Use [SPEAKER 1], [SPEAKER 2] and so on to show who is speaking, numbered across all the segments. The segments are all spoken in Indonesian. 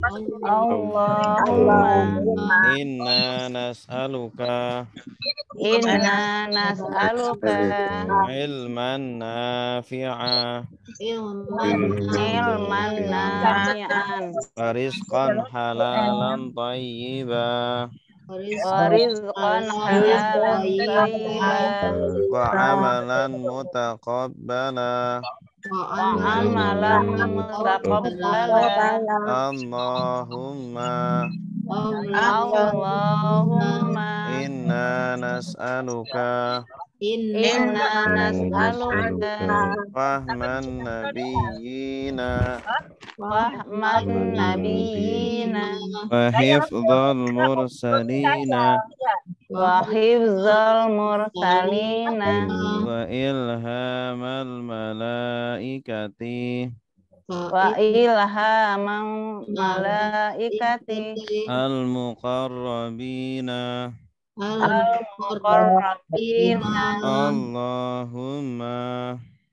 [SPEAKER 1] Allahumma
[SPEAKER 2] inna nas'aluka
[SPEAKER 1] inna nas'aluka
[SPEAKER 2] ilman nafi'a
[SPEAKER 1] ilman nafi'an
[SPEAKER 2] wa rizqan halalan thayyiba
[SPEAKER 1] wa rizqan halalan thayyiban
[SPEAKER 2] wa amalan mutaqabbala
[SPEAKER 1] wa amalan mutaqabbala
[SPEAKER 2] Allahumma
[SPEAKER 1] Allahumma
[SPEAKER 2] inna nas'aluka
[SPEAKER 1] inna nas'aluka
[SPEAKER 2] fahman nabiyyina
[SPEAKER 1] fahman nabiyina
[SPEAKER 2] wa hifdzal mursalina
[SPEAKER 1] wa hifzal mursalina
[SPEAKER 2] wa ilhamal malaikati
[SPEAKER 1] wa ilhaman malaikati
[SPEAKER 2] al-muqarrabina
[SPEAKER 1] al-muqarrabina
[SPEAKER 2] Allahumma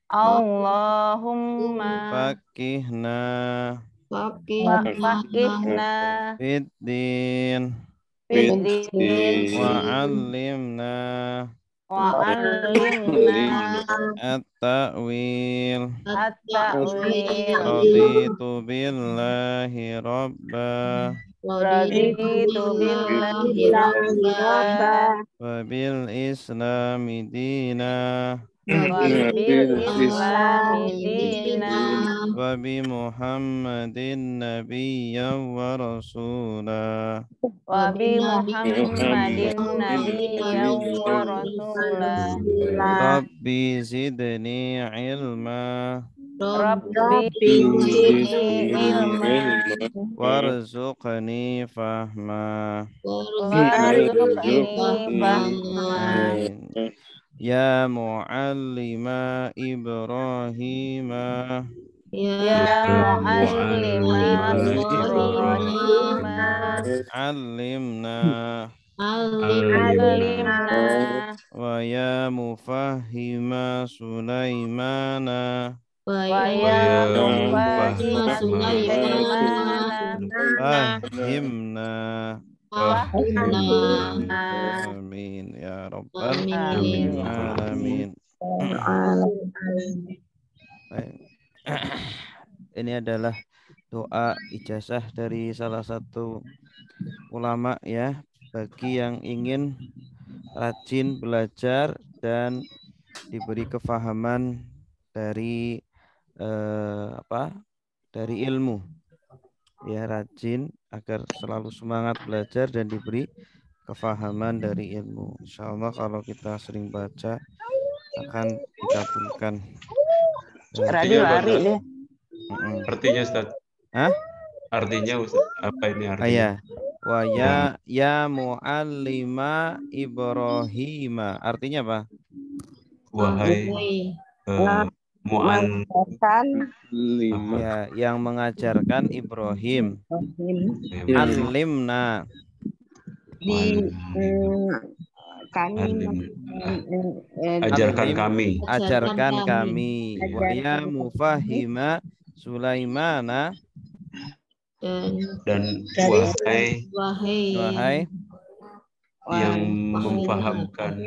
[SPEAKER 1] Allahumma
[SPEAKER 2] fakihna
[SPEAKER 1] fakihna
[SPEAKER 2] fiddin
[SPEAKER 1] fiddin
[SPEAKER 2] wa 'allimna
[SPEAKER 1] wa 'allimna
[SPEAKER 2] at-ta'wil
[SPEAKER 1] at-ta'wil
[SPEAKER 2] raditu billahi rabba
[SPEAKER 1] raditu billahi rabba
[SPEAKER 2] wa bil islami dina
[SPEAKER 1] wa bil islami dina
[SPEAKER 2] wa bi muhammadin nabiyyan wa rasula
[SPEAKER 1] wa bi muhammadin nabiyyan wa rasula
[SPEAKER 2] rabbi zidni ilma
[SPEAKER 1] rabbi zidni ilma
[SPEAKER 2] warzuqni fahma
[SPEAKER 1] warzuqni fahma
[SPEAKER 2] amin ya muallima ibrahima
[SPEAKER 1] ya muallima ibrahima
[SPEAKER 2] allimna
[SPEAKER 1] alimna
[SPEAKER 2] wa ya mufahhima sulaimana
[SPEAKER 1] wa ya mufahima sulaimana
[SPEAKER 2] fahimna
[SPEAKER 1] fahimna
[SPEAKER 2] amin ya rabbal
[SPEAKER 1] amin
[SPEAKER 2] alamin. Baik. Ini adalah doa ijazah dari salah satu ulama ya, bagi yang ingin rajin belajar dan diberi kefahaman dari dari ilmu ya, rajin agar selalu semangat belajar dan diberi kefahaman dari ilmu. Insya Allah kalau kita sering baca akan dikabulkan.
[SPEAKER 1] Radi lari deh.
[SPEAKER 3] Artinya Ustaz.
[SPEAKER 2] Hah?
[SPEAKER 3] Artinya Ustaz, apa ini artinya?
[SPEAKER 2] Ya. Wa ya muallima Ibrahima. Artinya apa?
[SPEAKER 3] Wahai
[SPEAKER 2] ya, yang mengajarkan Ibrahim. Alimna.
[SPEAKER 3] Ajarkan kami.
[SPEAKER 2] Ajarkan kami. Wa ya mufahima Sulaimana.
[SPEAKER 3] Dan wahai yang memfahamkan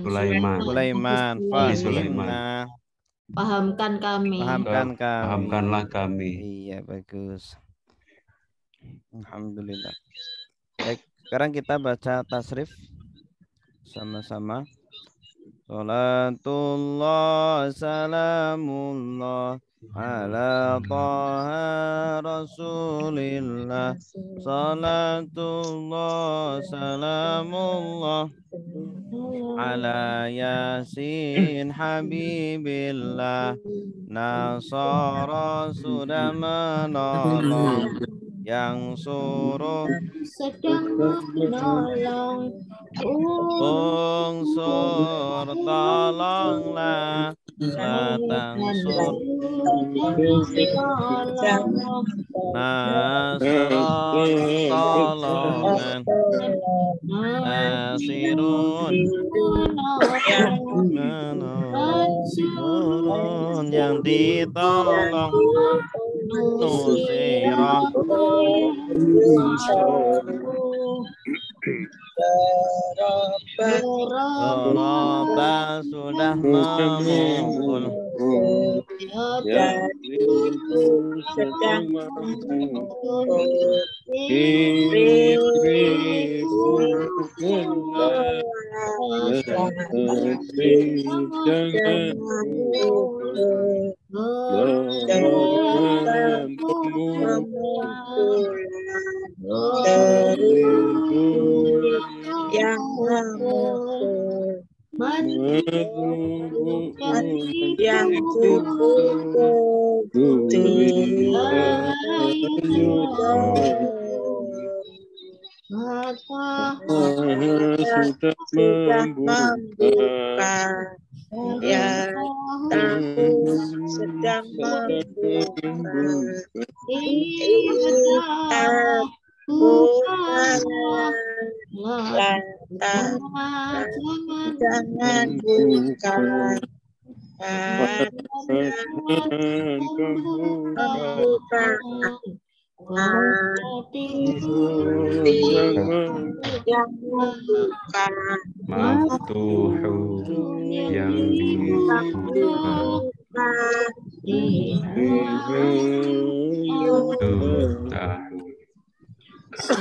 [SPEAKER 2] Sulaiman.
[SPEAKER 3] Pahamkanlah kami.
[SPEAKER 2] Iya, bagus. Alhamdulillah. Baik, sekarang kita baca tasrif sama-sama. Salatullah salamullah ala taha rasulillah. Salatullah salamullah ala yasin habibillah. Nasara sudah menolong, yang suruh
[SPEAKER 4] sedang menolong.
[SPEAKER 2] Unsur tolonglah, datang sur nasron tolongan, nasirun menurun yang ditolong, nusirah. Daraba sudah memukul.
[SPEAKER 4] Yang memukul yang sudah membuka ya tahu sedang membuka jangan buka yang membuka
[SPEAKER 3] maftuhu yang dibuka, tuftahu
[SPEAKER 4] sudah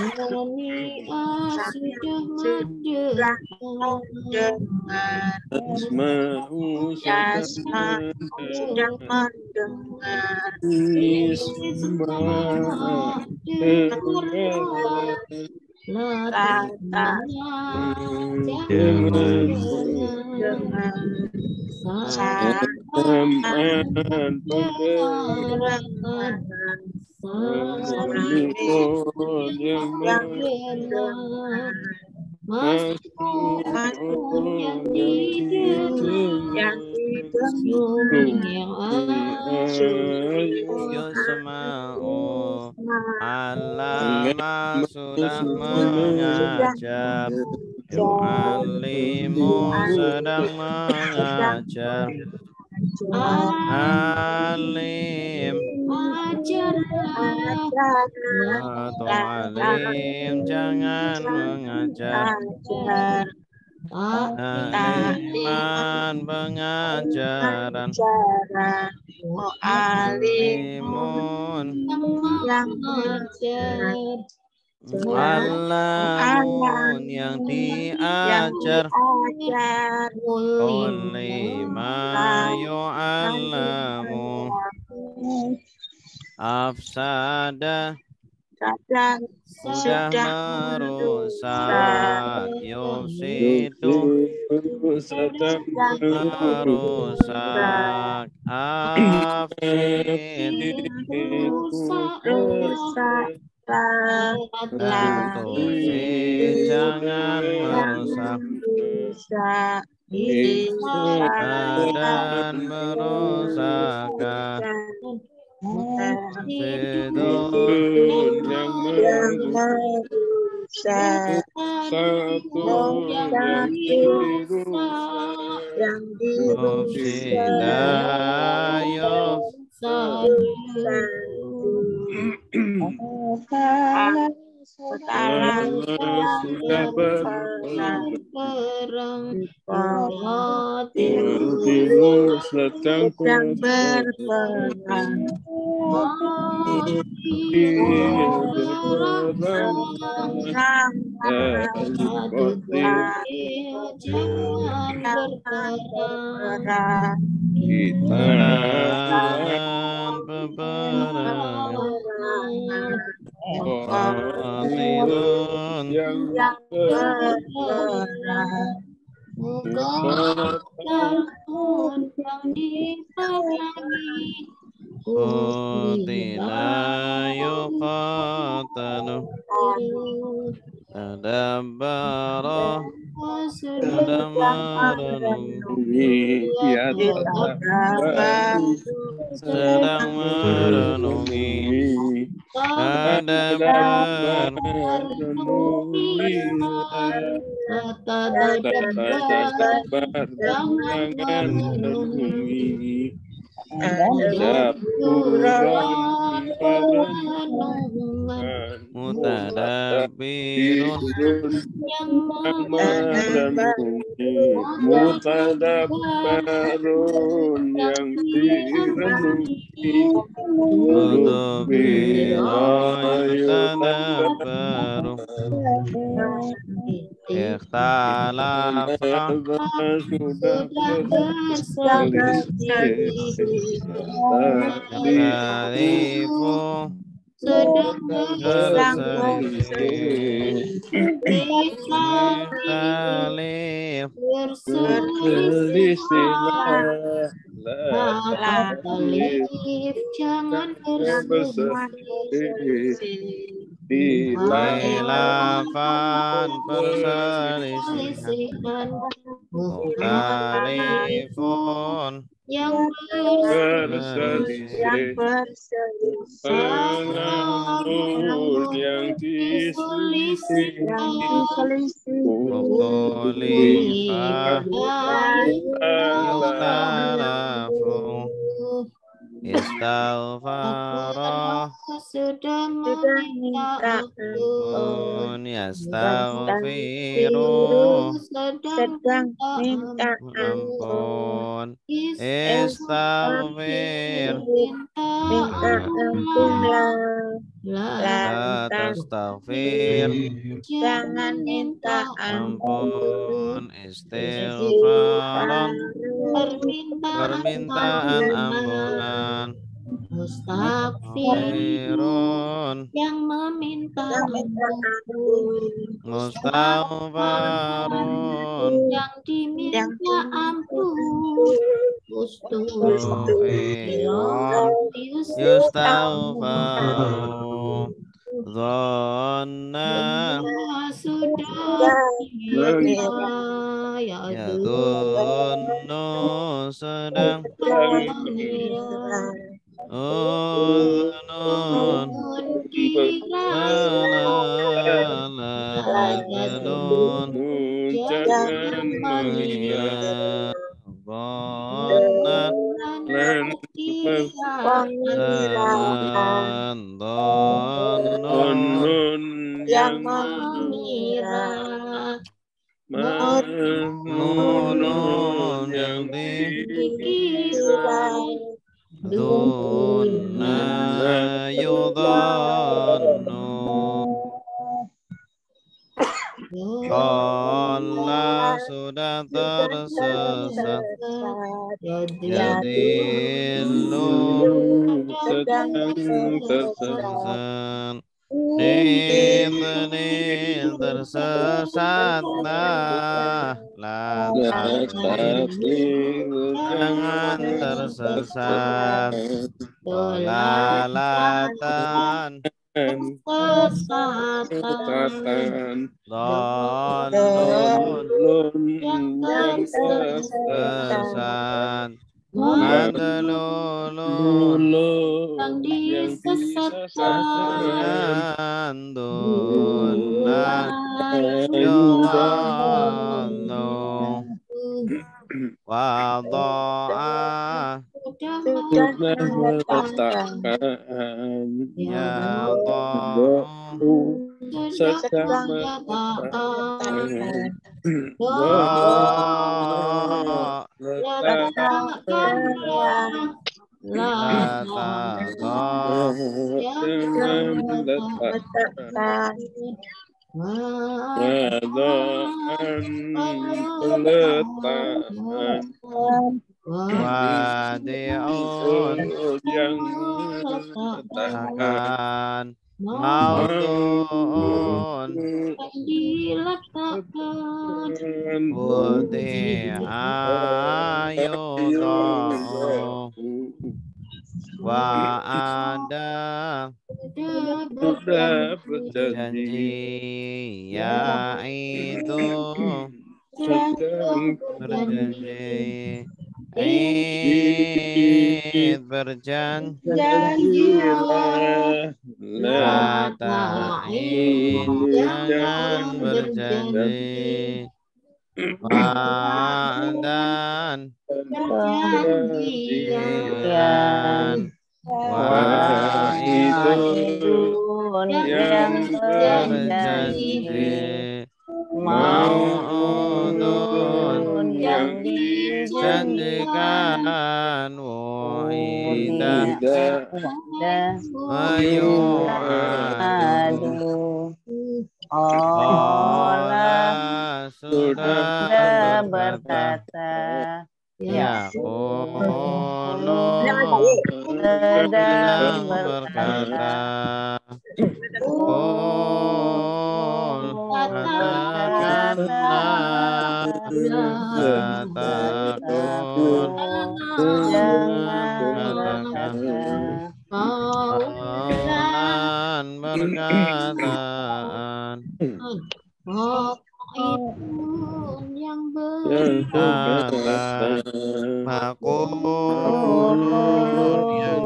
[SPEAKER 4] mendengar
[SPEAKER 2] Yusma'u Allama sudah mengajar, Yu'allimu sedang mengajar, Alim atau alim jangan mengajar, Aliman pengajaran, Alimun Alamun yang diajar, Kulli ma yu'allamu afsada sudah merusak, yufsidu merusak, afsid tufsid jangan merusak, dan merusak, sidun
[SPEAKER 4] yang merusak yang sekarang sudah berperang, sedang berperang,
[SPEAKER 2] yang Qutila yuqatalu tadabbara sedang merenungi, sedang merenungi, tadabbar jangan merenungi,
[SPEAKER 4] Daburan
[SPEAKER 1] perenungan
[SPEAKER 2] Mutadabbirun
[SPEAKER 1] yang
[SPEAKER 4] merenungi, mutadabbarun yang direnungi,
[SPEAKER 2] Mudubira
[SPEAKER 4] mudubira
[SPEAKER 2] yatadabbaru Ikhtalafa
[SPEAKER 1] sudah
[SPEAKER 2] Ikhtalifu
[SPEAKER 1] sedang
[SPEAKER 2] Berselisih Ikhtalif
[SPEAKER 4] berselisihlah,
[SPEAKER 1] berselisih, jangan berselisih.
[SPEAKER 2] Khilafan perselisihan Mukhtalifun
[SPEAKER 1] Yang
[SPEAKER 2] berselisih
[SPEAKER 4] namun yang diselisih
[SPEAKER 2] Mukhalifah Yukhtalafu Istaghfara
[SPEAKER 1] sudah meminta
[SPEAKER 2] Pun yastaghfiru
[SPEAKER 1] sedang minta
[SPEAKER 2] Ampun Istaghfir La tastaghfir
[SPEAKER 1] jangan minta
[SPEAKER 2] Ampun Istighfaran Permintaan ampunan
[SPEAKER 1] Mustaqfirun
[SPEAKER 2] Akhirun
[SPEAKER 1] yang meminta
[SPEAKER 2] Mustaghfarun
[SPEAKER 1] yang diminta ampun
[SPEAKER 2] Mustaghfirun Yustaghfaru Dhanna
[SPEAKER 1] sudah
[SPEAKER 2] Yadunnu sedang Udhunun Laladun
[SPEAKER 4] jangan mengira
[SPEAKER 2] Dhanna Dhanun
[SPEAKER 1] yang mengira
[SPEAKER 2] Nunun yang
[SPEAKER 1] dikira
[SPEAKER 2] Dunna yudhannu Qala sudah tersesat Yadillu
[SPEAKER 4] sedang
[SPEAKER 2] tersesat Nil tersesatlah La jangan tersesat Dolalatan
[SPEAKER 1] kesesatan
[SPEAKER 2] Dolun
[SPEAKER 1] yang
[SPEAKER 2] sesat Madlulun
[SPEAKER 1] yang disesatkan
[SPEAKER 2] Yandullah Yudhallu Wadu'a
[SPEAKER 4] sudah meletakkan
[SPEAKER 2] Yadha'u
[SPEAKER 4] sedang meletakkan dengan meletakkan peletakan
[SPEAKER 2] Wadi'un
[SPEAKER 4] yang meletakkan
[SPEAKER 2] Maudu'un Wudi'a yudha'u Wa'ada
[SPEAKER 4] sudah berjanji
[SPEAKER 2] Ya'idu
[SPEAKER 4] sedang
[SPEAKER 2] berjanji Id berjanji
[SPEAKER 4] janjilah
[SPEAKER 2] Lata'id jangan berjanji wa'dan
[SPEAKER 1] perjanjian
[SPEAKER 2] wa'idun
[SPEAKER 1] yang
[SPEAKER 2] berjanji mau'udun
[SPEAKER 1] yang dijanjikan
[SPEAKER 2] janjikan wa'idah
[SPEAKER 1] Ayu
[SPEAKER 2] Allah sudah berkata
[SPEAKER 1] ya
[SPEAKER 2] sedang berkata katakanlah takut katakan kaulan berkataan
[SPEAKER 1] yang
[SPEAKER 2] kata makulun yang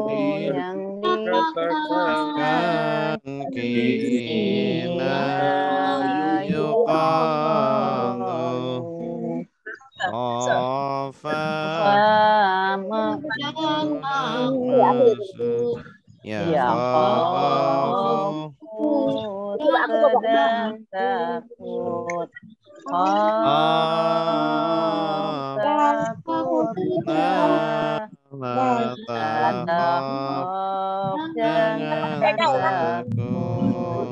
[SPEAKER 2] dikatakan kila yuqalu maksud ya khafu
[SPEAKER 5] sedang takut
[SPEAKER 2] jangan takut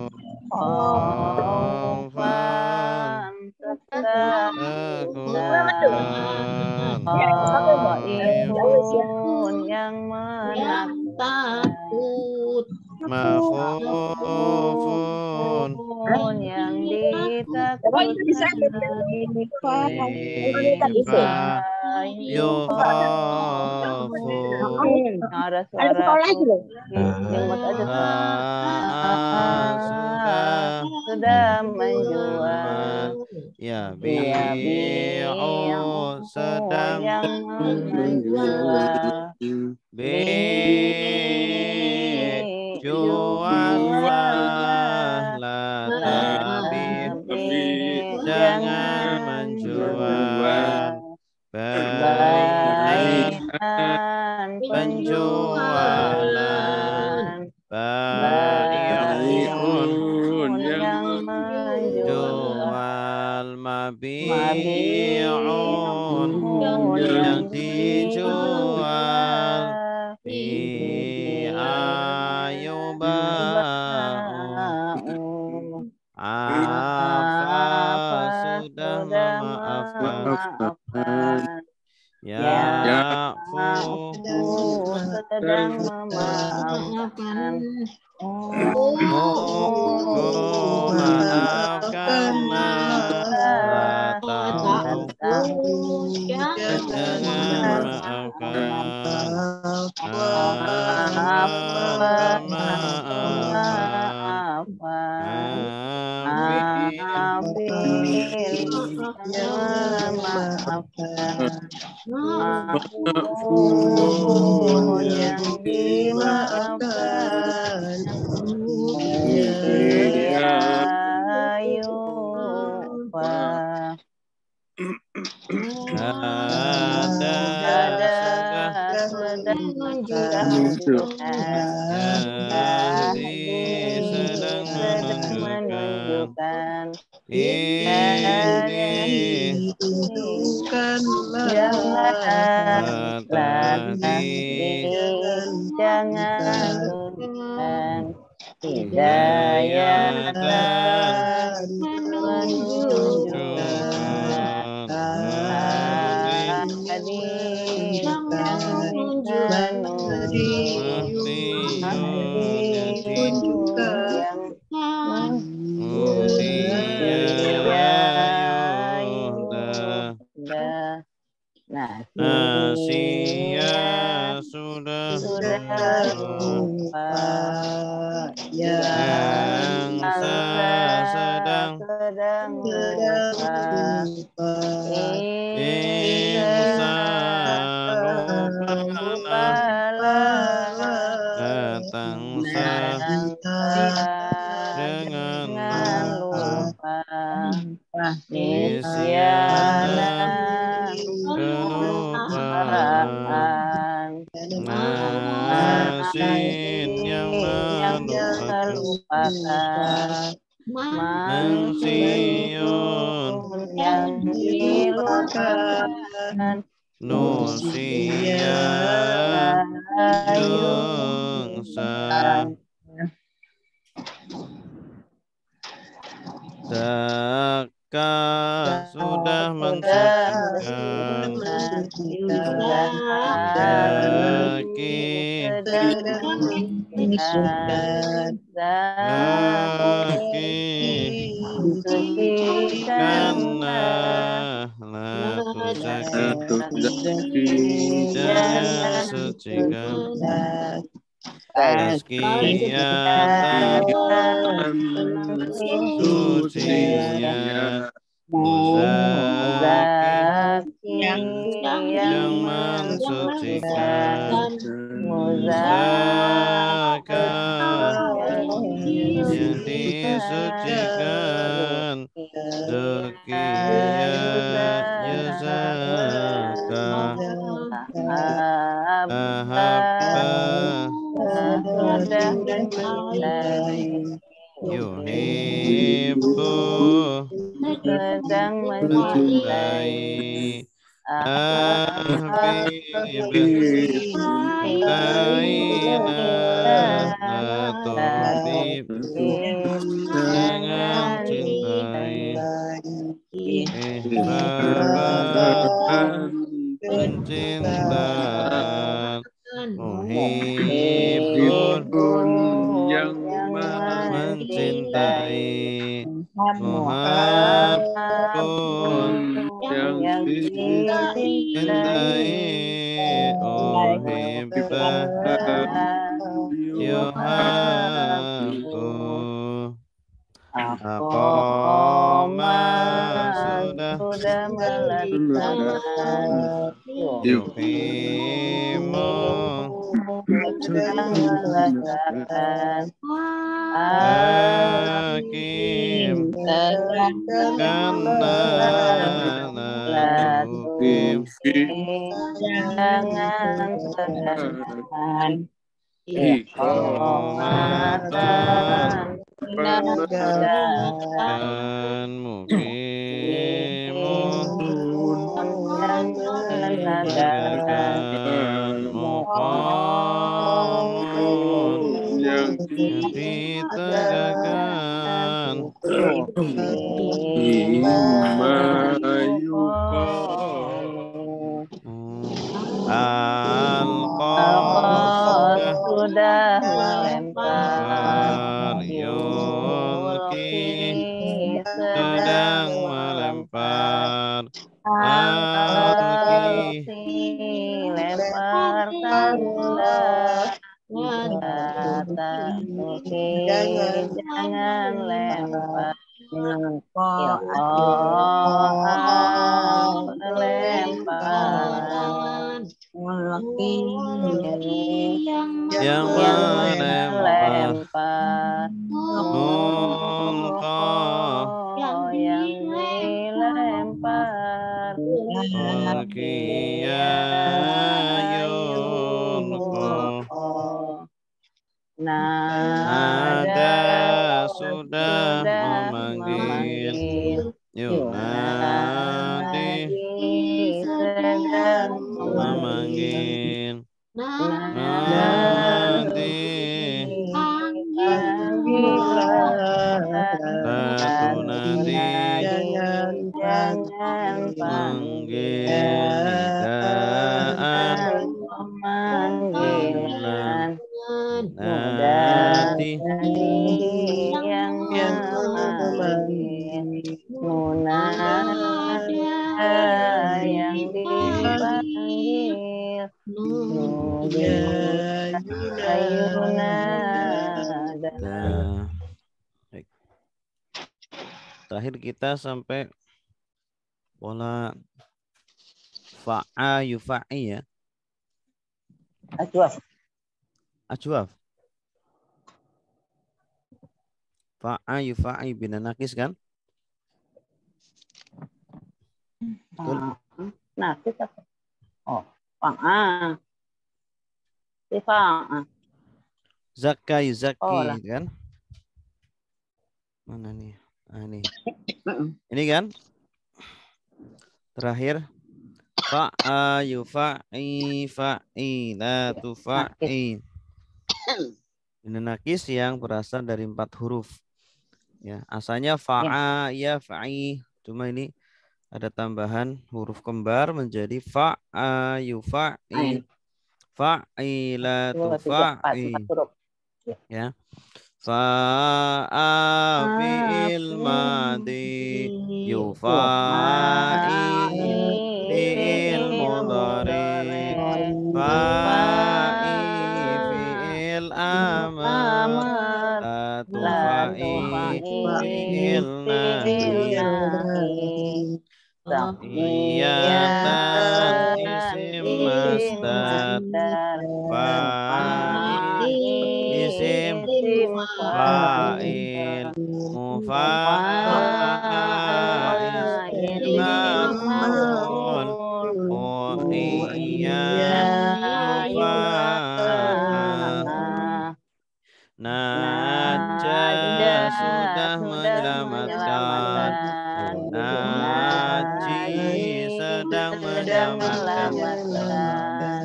[SPEAKER 5] yang menakut
[SPEAKER 2] makhufun
[SPEAKER 5] yang ditakutkan
[SPEAKER 2] yukhafu
[SPEAKER 5] ada suara sudah menjual
[SPEAKER 2] ya bi'u sedang
[SPEAKER 5] menjual
[SPEAKER 2] jualah tapi jangan menjual bai'an penjualan bai'un
[SPEAKER 1] yang
[SPEAKER 2] jual mabi'un yang dijual ayuba'u sudah memaafkan ya'fu
[SPEAKER 5] sedang memaafkan
[SPEAKER 2] maafkanlah jangan maafkan
[SPEAKER 5] yang dimaafkan sedang menunjukkan jangan tunjukkan hidayah menunjukkan
[SPEAKER 2] Nasia sudah
[SPEAKER 5] lupa
[SPEAKER 2] yang sedang
[SPEAKER 5] lupa
[SPEAKER 2] insan datang dengan lupa nisya Mansiun
[SPEAKER 1] yang dilupakan
[SPEAKER 2] Nusia Yungsa Zaka sudah mensucikan Zaki sucikanlah laku zaki jangan sucikan tazkiyatan sucinya muzaki yang mensucikan muzaka yang disucikan Zakiya Yazaka Ahabba Yuhibbu
[SPEAKER 1] sedang
[SPEAKER 2] mencintai Habib Taina Latubib jangan cintai Ihbaban mencinta Muhibbun
[SPEAKER 4] yang
[SPEAKER 2] mencintai Muhabbun
[SPEAKER 4] yang
[SPEAKER 2] cintai Uhibbah yuhabbu Aqama sudah melakukan Yuqimu Hakim karena lakukim
[SPEAKER 1] jangan sedangkan
[SPEAKER 2] Iqamatan dan mukimun menegakkan muqamun yang ditegakkan
[SPEAKER 1] sudah melempar
[SPEAKER 2] Yulki sedang melempar Alki
[SPEAKER 1] lemparkanlah kata jangan lempar lemparan
[SPEAKER 2] yang melempar Mulqa
[SPEAKER 1] yang dilempar
[SPEAKER 2] Ulkiya yulqa Nada sudah memanggil Yunadi
[SPEAKER 1] sedang
[SPEAKER 2] memanggil Nadi Ratu Nadi
[SPEAKER 1] jangan
[SPEAKER 2] manggil nidaan
[SPEAKER 1] panggilan
[SPEAKER 2] Nadi
[SPEAKER 1] yang memanggil munada yang dipanggil ayunada.
[SPEAKER 2] Baik. Terakhir kita sampai pola fa'a yufa'i ya. Ajwaf. Fa'a yufa'i bina nakis kan? Betul.
[SPEAKER 1] Nakis apa? Oh, fa'a. Fa'a.
[SPEAKER 2] Zakka yuzaki
[SPEAKER 1] Oh,
[SPEAKER 2] kan? Mana nih? Ah, nih. Ini kan terakhir fa'a yufa'i fa'ila tufa'i. Ini nakis yang berasal dari 4 huruf. Ya, asalnya fa'a ya fa'i. Cuma ini ada tambahan huruf kembar menjadi fa'a yufa'i fa'ila tufa'i. Ya. Fa'a fi'il madi yufa'i fi'il mudhari fa'i fi'il amr tufa'i fi'il nahi Iyatan isim masdar fa'i isim fa'il mufa'a isim maf'ul yufa'a Najah sudah menyelamatkan Naji sedang menyelamatkan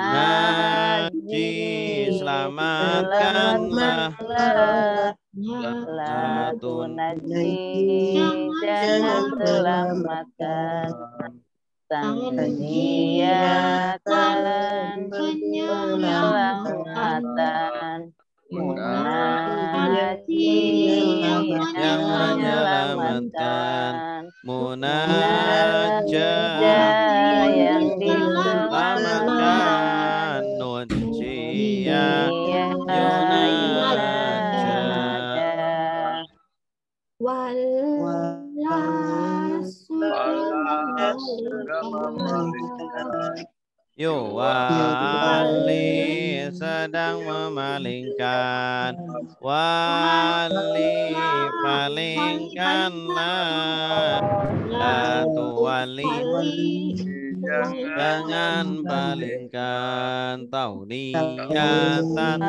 [SPEAKER 2] Naji selamatkanlah Latun
[SPEAKER 1] jangan selamatkan Tanziyatan penyelamatan Munaji yang menyelamatkan
[SPEAKER 2] Munajah
[SPEAKER 1] yang
[SPEAKER 2] diselamatkan Nunjiyah yunajah Wali sedang memalingkan Wali palingkanlah Latu wali jangan palingkan Tauniyatan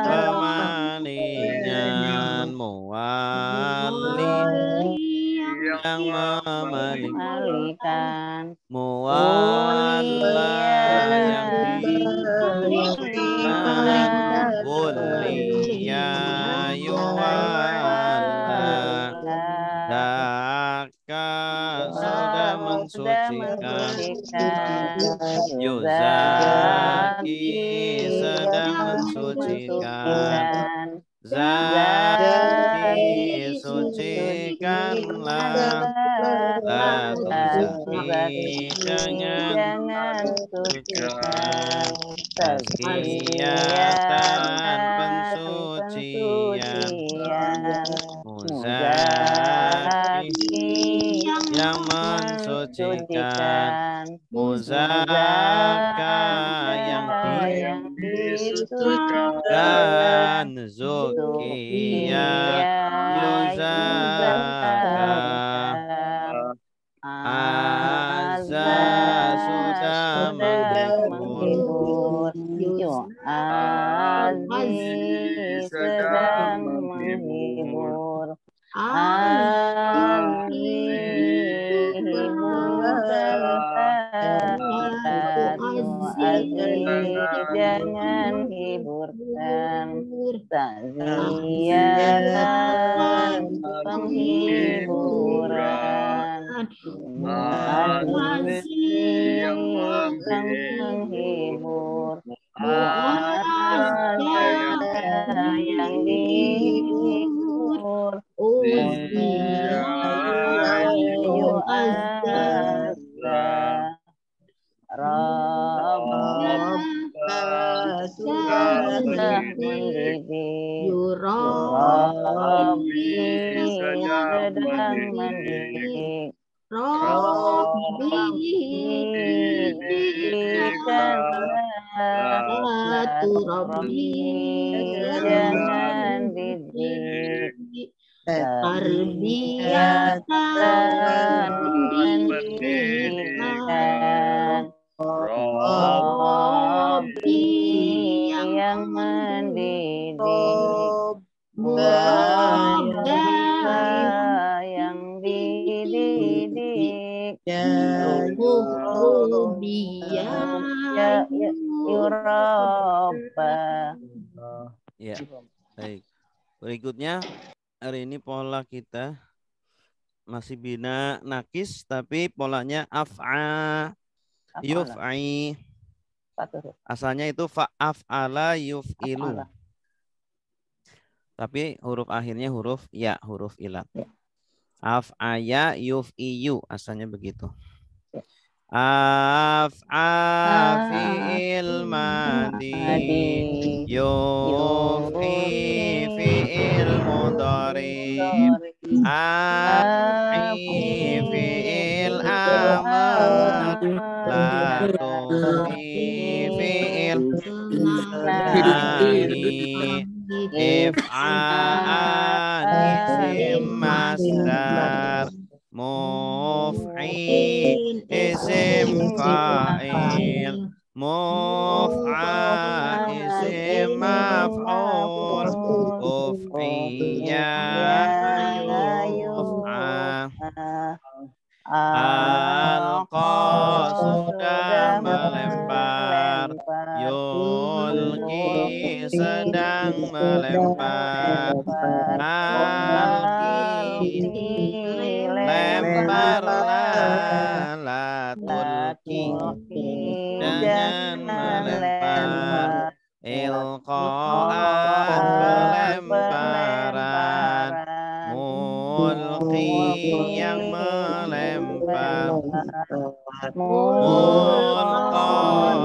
[SPEAKER 2] pemalingan Muwali yang memalingkan Muwalla yang diberikan Wuliya yuwalla Daka sudah mensucikan Yuzaki sedang mensucikan Zaki sucikanlah Latu zaki jangan sucikan Tazkiyatan pensucian Muzaki yang mensucikan Muzaka yang disucikan Zukiya Yuzaka Azza sudah menghibur Aziz sedang menghibur Aziz jangan hiburkan Ta'ziyatan penghiburan Aziz yang menghibur yang dihibur sudah mendidik Rabbi sedang mendidik Rabbi jangan didik Tarbiyatan pendidikan Rabbi yang mendidik
[SPEAKER 1] yang dididik. Yuroba.
[SPEAKER 2] Ya, baik. Berikutnya hari ini pola kita masih bina nakis tapi polanya af'a yuf'i. Asalnya itu fa'af'ala yuf'ilu. Tapi huruf akhirnya huruf ya, huruf ilat. Af'aya yuf'iyu, asalnya begitu. Af'a fi'il madi, yuf'i fi'il mudhari, af'i fi'il amar, la tufi fi'il nahi, if'an isim masdar, muf'i isim fa'il, muf'a isim maf'ul, uf'iyya yuf'a. Alqa sudah melempar, yulki sedang melempar, alki lemparlah, la tulki jangan melempar, ilqaan pelemparan, mulki yang melempar, mulqa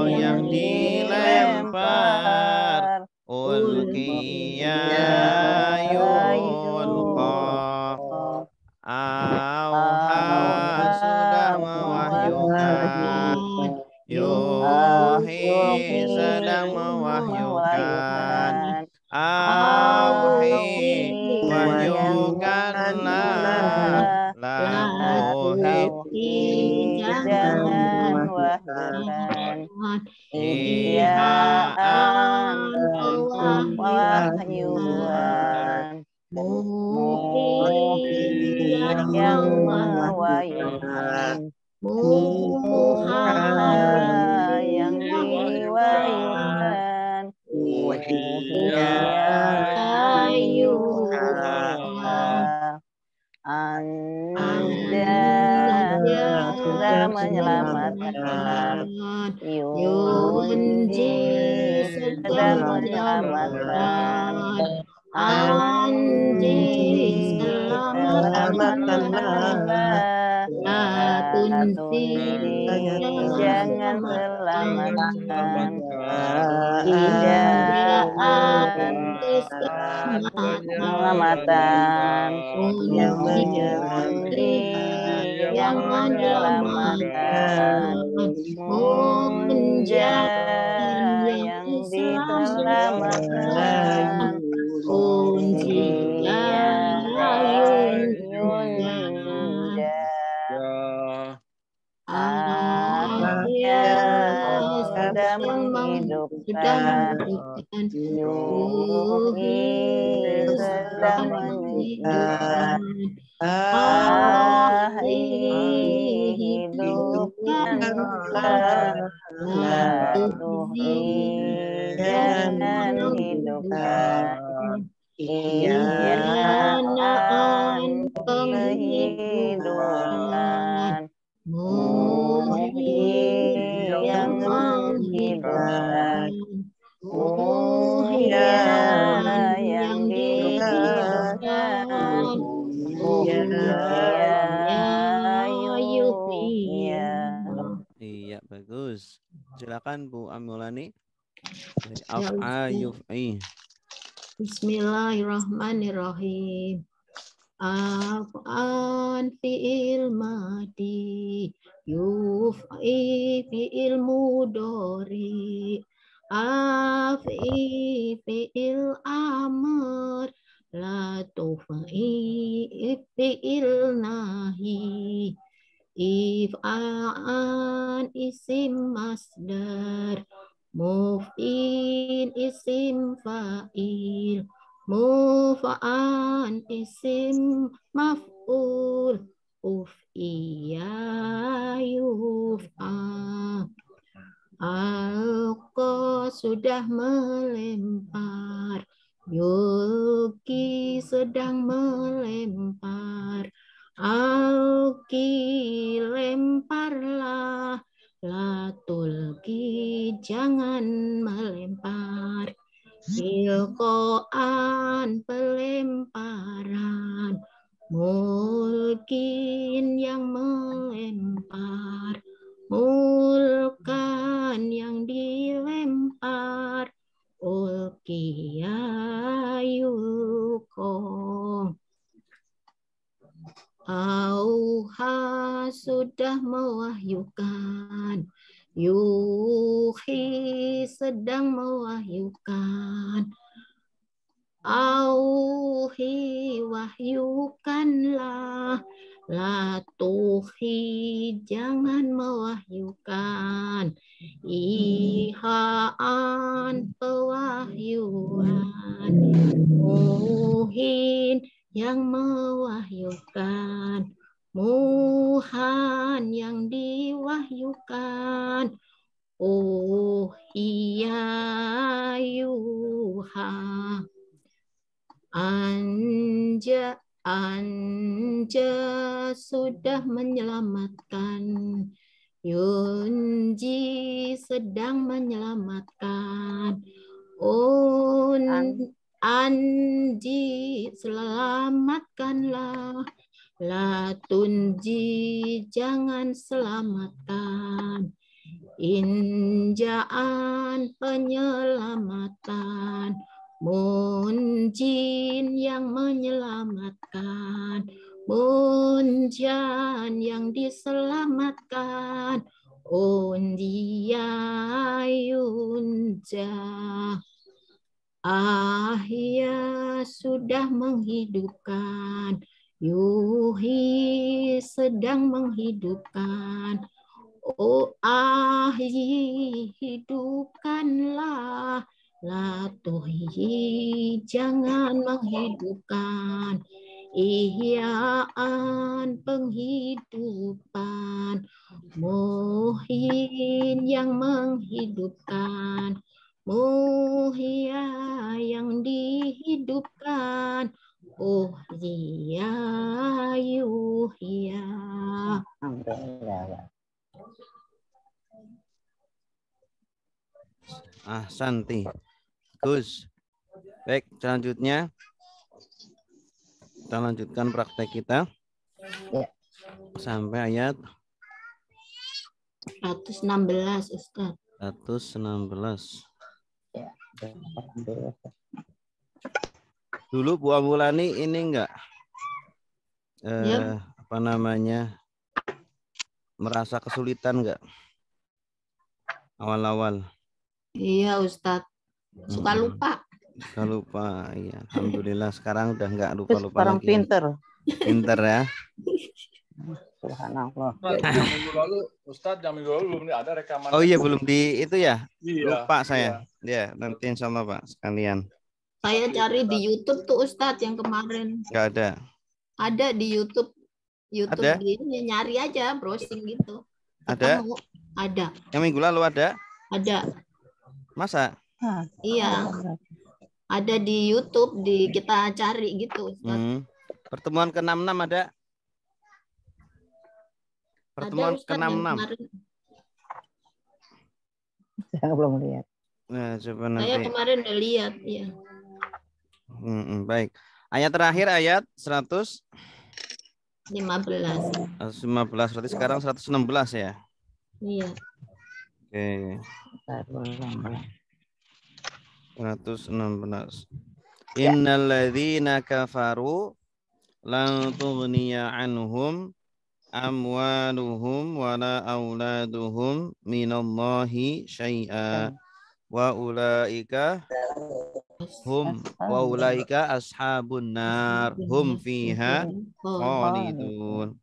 [SPEAKER 2] yang dilempar, ulqiya yulqa, auha sudah mewahyukan, yuhi sedang mewahyukan, auhi wahyukanlah, la tuhi
[SPEAKER 1] jangan wahyukan,
[SPEAKER 2] iha'an
[SPEAKER 1] wahyuan, yang mewahyukan, muha yang diwahyukan, Anda sudah menyelamatkan, Yunji sedang menyelamatkan, Anji selamatkanlah, Atunsi jangan selamatkan, hidayaan keselamatan, yang menyelamatkan, munja yang diselamatkan, unjiya yunja, Ahya sudah menghidupkan, Yuhi sedang menghidupkan, hidupkanlah, Tuhi jangan hidupkan, Ihya'an kehidupan, Muhyi yang menghidupkan, Muhya yang dihidupkan, Yuhya.
[SPEAKER 2] Iya, bagus. Silakan Bu Amulani. Dari af'a yuf'i.
[SPEAKER 6] Bismillahirrahmanirrahim. Af'an fi'il madi, yuf'i fi'il mudhari, af'i fi'il amr, la tuf'i fi'il nahi, if'an isim masdar, muf'in isim fa'il, Mufa'an isim maf'ul. Uf'iya yuf'a. Alqa sudah melempar. Yulki sedang melempar. Alki lemparlah. La tulki jangan melempar. Ilqaan pelemparan. Mulkin yang melempar. Mulkan yang dilempar. Ulkiya yulqa. Auha sudah mewahyukan. Yuhi sedang mewahyukan. Auhi wahyukanlah. La tuhi jangan mewahyukan. Ihaan pewahyuan. Muhin yang mewahyukan. Muhan yang diwahyukan. Oh iya yuha. Anja sudah menyelamatkan. Yunji sedang menyelamatkan. Anji selamatkanlah. La tunji jangan selamatkan. Injaan penyelamatan. Munjin yang menyelamatkan. Munjan yang diselamatkan. Undia yunja. Ahya sudah menghidupkan. Yuhi sedang menghidupkan. Oh ahyi hidupkanlah. La tuhi jangan menghidupkan. Ihya'an penghidupan. Muhin yang menghidupkan. Muhya yang dihidupkan. Oh iya yuhya.
[SPEAKER 2] Santi. Gus. Baik, selanjutnya kita lanjutkan praktek kita sampai ayat
[SPEAKER 6] 116 Ustaz.
[SPEAKER 2] 116. Dulu Bu Amulani ini enggak apa namanya merasa kesulitan enggak awal-awal?
[SPEAKER 6] Iya Ustaz, suka lupa.
[SPEAKER 2] Suka lupa, iya. Alhamdulillah sekarang udah enggak lupa-lupa
[SPEAKER 1] Sekarang
[SPEAKER 2] lagi.
[SPEAKER 1] pinter.
[SPEAKER 2] Pinter ya.
[SPEAKER 1] Subhanallah.
[SPEAKER 4] Yang minggu lalu, Ustadz, yang minggu lalu belum ada rekaman.
[SPEAKER 2] Oh iya, belum di itu ya?
[SPEAKER 4] Iya,
[SPEAKER 2] Lupa saya. Ya, nanti insya Allah Pak sekalian.
[SPEAKER 6] Saya cari di YouTube tuh Ustadz yang kemarin.
[SPEAKER 2] Enggak ada.
[SPEAKER 6] Ada di YouTube.
[SPEAKER 2] Ada?
[SPEAKER 6] Gini, nyari aja, browsing gitu.
[SPEAKER 2] Ada?
[SPEAKER 6] Ketemu. Ada.
[SPEAKER 2] Yang minggu lalu ada?
[SPEAKER 6] Ada.
[SPEAKER 2] Masa?
[SPEAKER 6] Iya. Ada di YouTube, kita cari gitu Ustadz.
[SPEAKER 2] Pertemuan ke-66 ada? Pertemuan ke-66.
[SPEAKER 1] Saya belum lihat.
[SPEAKER 2] Nah, coba nanti.
[SPEAKER 6] Saya kemarin udah lihat, ya.
[SPEAKER 2] Baik. Ayat terakhir ayat 115.
[SPEAKER 6] 15.
[SPEAKER 2] Berarti sekarang 116 ya?
[SPEAKER 6] Iya.
[SPEAKER 2] Oke. 116. Innalladzina kafaru lan tughniya anhum amwaluhum wala auladuhum minallahi syai'a wa ulaika ashabun nar hum fiha khalidun.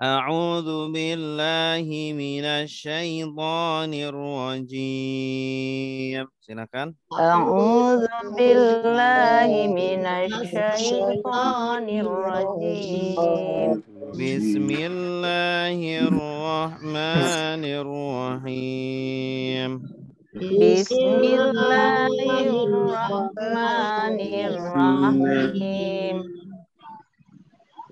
[SPEAKER 2] A'udzu billahi minasyaitonir rajim. Silakan.
[SPEAKER 5] A'udzu billahi minasyaitonir rajim.
[SPEAKER 2] Bismillahirrahmanirrahim.
[SPEAKER 5] Bismillahirrahmanirrahim.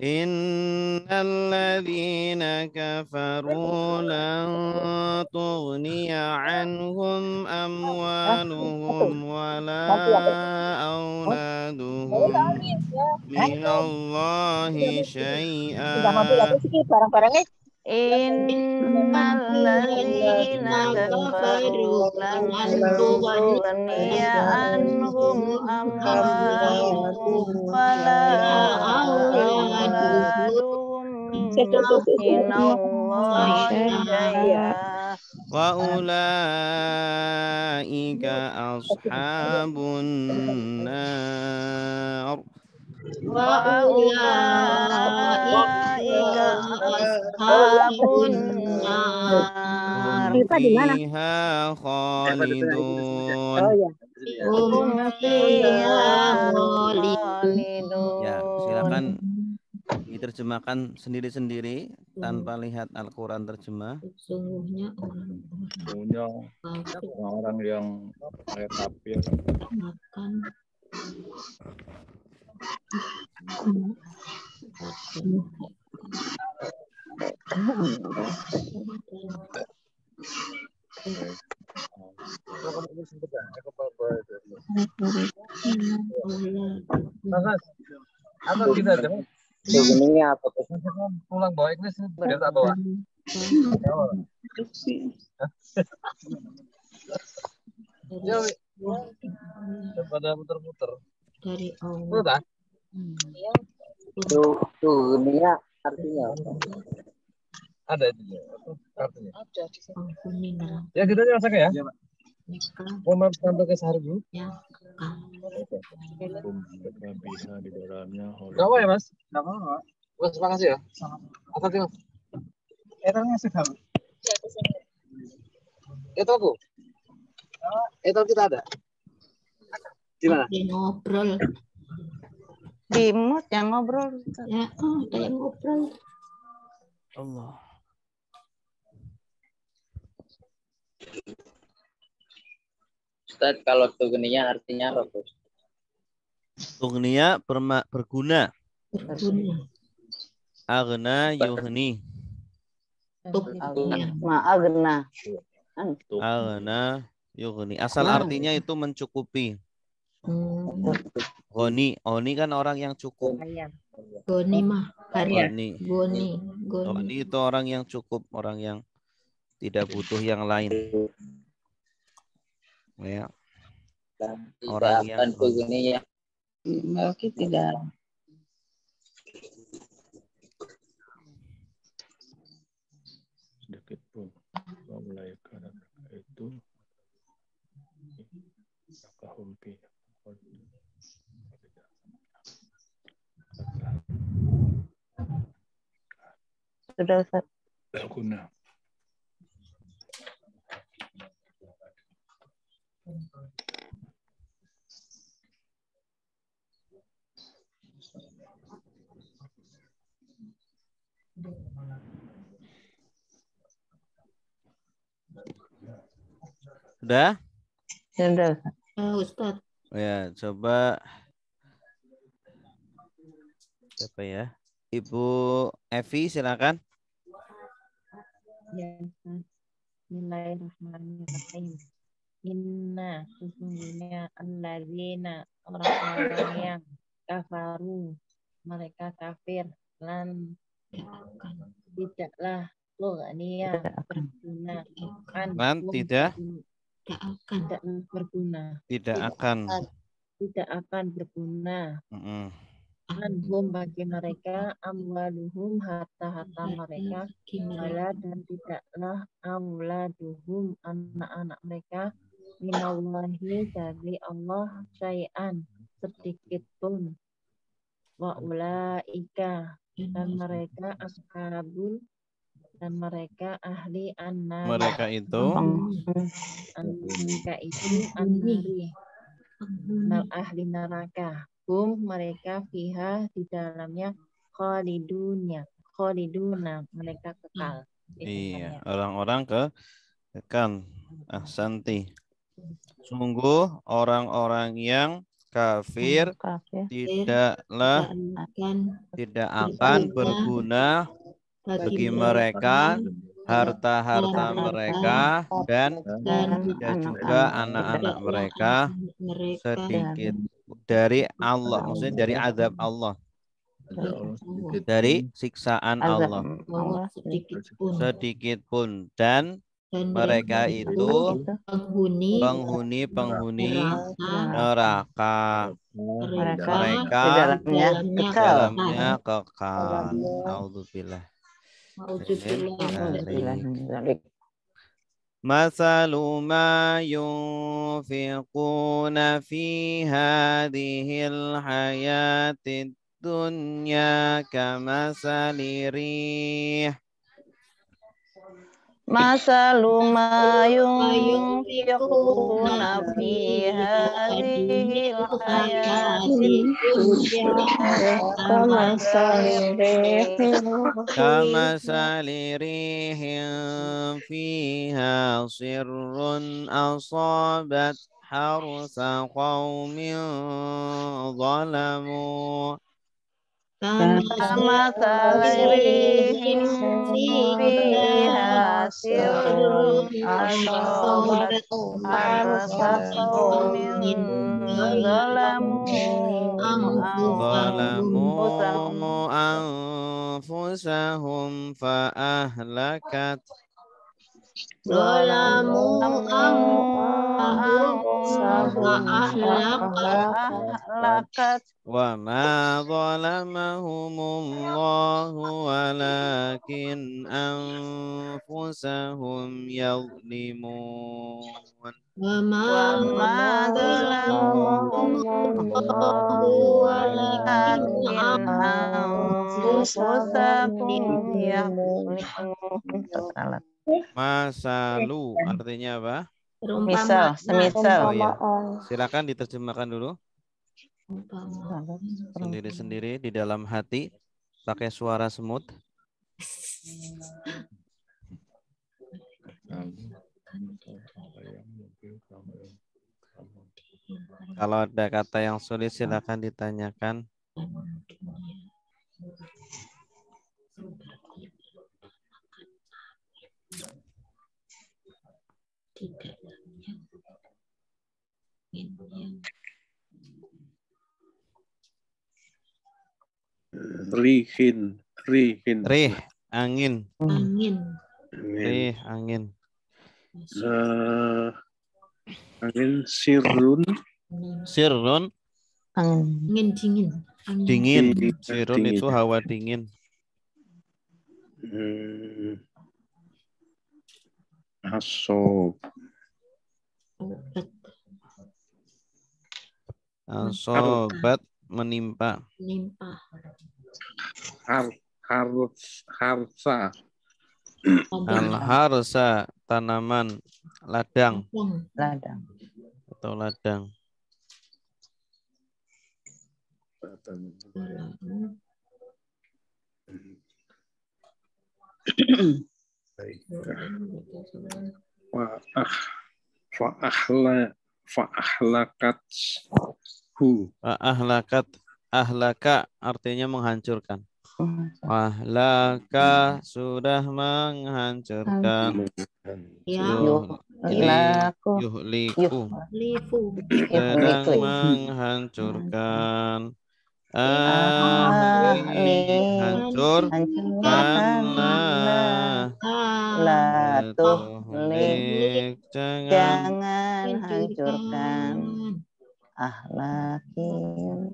[SPEAKER 2] Innal ladzina kafaru lan tughniya anhum amwaluhum wala auladuhum minallahi syai'a.
[SPEAKER 5] Innalladzina kafaru lan tughniya anhum amwaluhum wala auladuhum minallahi syai'a.
[SPEAKER 2] Wa ulaika ashabun nar.
[SPEAKER 5] Wa ulaika ashabun nar.
[SPEAKER 2] Fiha khalidun.
[SPEAKER 5] Hum fiha khalidun.
[SPEAKER 2] Ya, silakan diterjemahkan sendiri-sendiri tanpa lihat Al-Quran terjemah.
[SPEAKER 6] Sesungguhnya
[SPEAKER 4] orang-orang yang kayak kafir
[SPEAKER 6] makan
[SPEAKER 4] apa kita sebenarnya apa pulang bawa Ignis biar tak bawa daripada muter-muter
[SPEAKER 6] dari Allah.
[SPEAKER 4] Tuh dunia artinya apa? Ada itu artinya.
[SPEAKER 6] Ampunilah
[SPEAKER 4] Ya gitu aja masaknya ya.
[SPEAKER 6] mereka
[SPEAKER 4] Mau sampai ke sehari dulu.
[SPEAKER 6] yang
[SPEAKER 3] Bisa di dalamnya.
[SPEAKER 4] Gak apa ya mas? Gak apa. Mas makasih ya. Apa sih mas? Etalnya sekarang. Etal aku. Etal kita ada. Di mana?
[SPEAKER 6] ngobrol
[SPEAKER 5] Di mute yang ngobrol.
[SPEAKER 6] ya, ada yang ngobrol.
[SPEAKER 2] Allah.
[SPEAKER 7] Ustaz, kalau tugniya artinya apa, Bos?
[SPEAKER 2] Tughniya berguna.
[SPEAKER 6] Berguna.
[SPEAKER 2] Aghna yughni.
[SPEAKER 6] Tuknya.
[SPEAKER 5] Ma'agna.
[SPEAKER 2] Aghna yughni. Asal artinya itu mencukupi. Goni. Goni kan orang yang cukup.
[SPEAKER 6] Goni mah karya.
[SPEAKER 2] Goni.
[SPEAKER 6] Goni
[SPEAKER 2] Itu orang yang cukup, orang yang tidak butuh yang lain. Ya. Orang yang
[SPEAKER 7] tugniya.
[SPEAKER 5] Berarti tidak.
[SPEAKER 3] Sedikit pun mulai karena itu kahumpi
[SPEAKER 5] Sudah Ustaz.
[SPEAKER 3] guna.
[SPEAKER 2] Sudah?
[SPEAKER 5] Sudah.
[SPEAKER 6] Ustaz.
[SPEAKER 2] Ya, coba siapa ya? Ibu Evi, silakan.
[SPEAKER 8] Ya, Bismillahirrahmanirrahim. Inna sesungguhnya alladzina orang-orang yang kafaru mereka kafir lan tidaklah tughniya berguna
[SPEAKER 2] Lan tidak
[SPEAKER 8] berguna
[SPEAKER 2] tidak akan
[SPEAKER 8] berguna
[SPEAKER 2] Mm-mm.
[SPEAKER 8] anhum bagi mereka amwaluhum harta-harta mereka wala dan tidaklah auladuhum anak-anak mereka minallahi dari Allah syai'an sedikit pun wa ulaika dan mereka ashabul dan mereka ahli an-nar.
[SPEAKER 2] Mereka itu
[SPEAKER 8] Mereka itu an-nari, ahli neraka. Mereka fiha di dalamnya khaliduna, mereka kekal.
[SPEAKER 2] iya, orang-orang kekal. Ahsanti. Sungguh orang-orang yang kafir tidak akan berguna bagi mereka harta-harta mereka dan tidak juga anak-anak mereka sedikit dari Allah, maksudnya dari azab Allah, dari siksaan Allah sedikit pun, dan mereka itu penghuni neraka. Mereka di dalamnya kekal. Auzubillah. Masalu ma yunfiquna fi hadhil hayatid dunya kamasali rih.
[SPEAKER 5] Masalu ma yunfiquna fi hadhil hayatid
[SPEAKER 2] kamasali rihin fiha sirrun asabat harsa qaumin zalamu
[SPEAKER 5] kamasalihin fiha sirrun asabat harsa qaumin zalamu
[SPEAKER 2] anfusahum fa ahlakat wa ma zalamahumullahu walakin anfusahum yadhlimun
[SPEAKER 6] wa ma zalamahumullahu walakin
[SPEAKER 5] anfusahum yadhlimun.
[SPEAKER 2] Masalu artinya apa?
[SPEAKER 5] Semisal.
[SPEAKER 2] Oh ya, silakan diterjemahkan dulu sendiri-sendiri di dalam hati pakai suara semut. Kalau ada kata yang sulit silakan ditanyakan.
[SPEAKER 9] Rih,
[SPEAKER 2] angin. Rih, angin.
[SPEAKER 9] Angin sirrun.
[SPEAKER 6] Angin
[SPEAKER 2] dingin. Sirrun itu hawa dingin. Asobat menimpa.
[SPEAKER 9] Harsa.
[SPEAKER 2] Al-harsa tanaman ladang. Atau ladang. Ahlaka artinya menghancurkan. Ahlaka sudah menghancurkan. Yuhliku sedang menghancurkan. Hancur karena tuhlik
[SPEAKER 5] jangan hancurkan ahlakin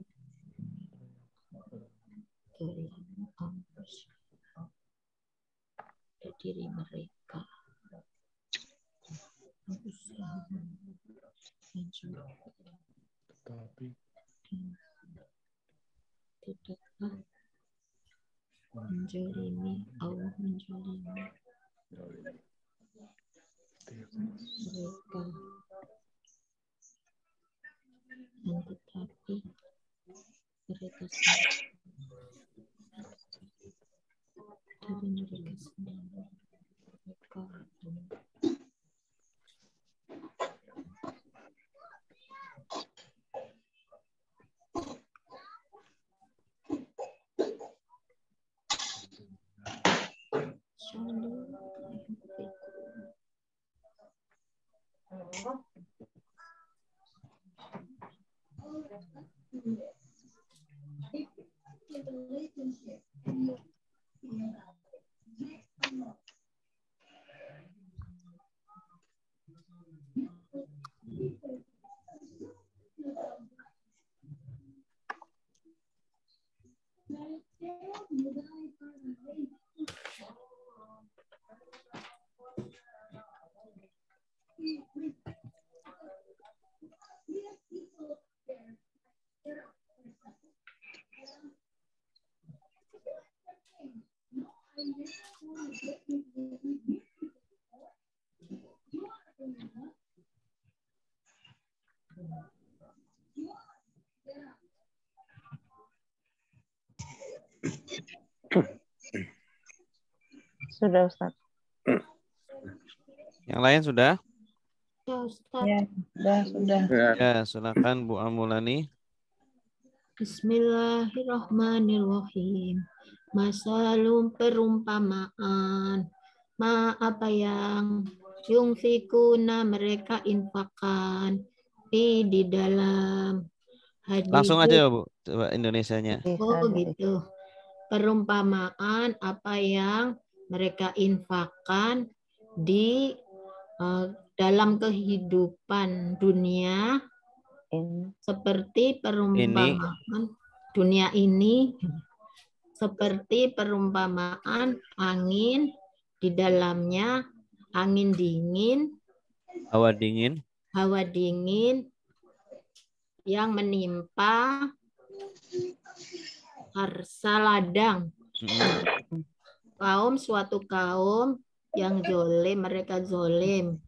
[SPEAKER 6] diri mereka.
[SPEAKER 3] Tetapi
[SPEAKER 6] tidaklah Menjolimi, Allah menjolimi mereka. Dan tetapi mereka sendiri mereka
[SPEAKER 5] Sudah Ustaz.
[SPEAKER 2] Yang lain sudah?
[SPEAKER 6] Ya, Ustaz.
[SPEAKER 1] Ya, sudah.
[SPEAKER 2] Ya, silakan Bu Amulani.
[SPEAKER 6] Bismillahirrahmanirrahim. Masalum perumpamaan. Apa yang yungfikuna mereka infakkan di dalam hadis.
[SPEAKER 2] Langsung aja ya Bu, coba Indonesianya.
[SPEAKER 6] Oh gitu. Perumpamaan apa yang mereka infakkan di dalam kehidupan dunia seperti perumpamaan dunia ini seperti perumpamaan angin di dalamnya angin dingin,
[SPEAKER 2] hawa dingin
[SPEAKER 6] yang menimpa harsa ladang. Suatu kaum yang zolim, mereka zolim.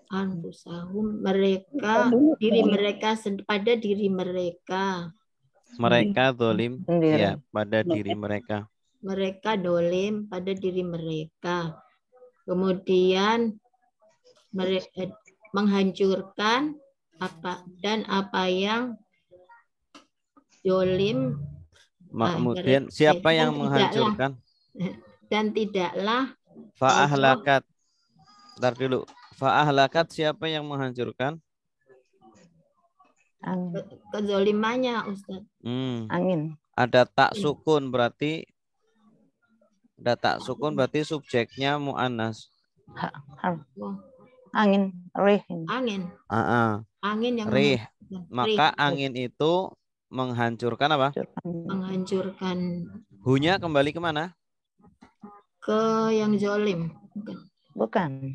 [SPEAKER 6] Anfusahum, mereka diri mereka pada diri mereka.
[SPEAKER 2] Mereka zolim ya pada diri mereka.
[SPEAKER 6] Mereka dolim pada diri mereka. Kemudian mereka menghancurkan apa yang zolim.
[SPEAKER 2] Kemudian siapa yang menghancurkan?
[SPEAKER 6] Dan tidaklah
[SPEAKER 2] Fa'ahlakat. Ntar dulu. Fa'ahlakat siapa yang menghancurkan?
[SPEAKER 6] Kezolimannya Ustaz.
[SPEAKER 5] Angin.
[SPEAKER 2] Ada tak sukun berarti subjeknya mu'annas.
[SPEAKER 5] Angin, rih.
[SPEAKER 6] Angin yang
[SPEAKER 2] rih. Maka angin itu menghancurkan apa?
[SPEAKER 6] Menghancurkan.
[SPEAKER 2] Hunya kembali kemana?
[SPEAKER 6] Ke yang zolim.
[SPEAKER 5] Bukan.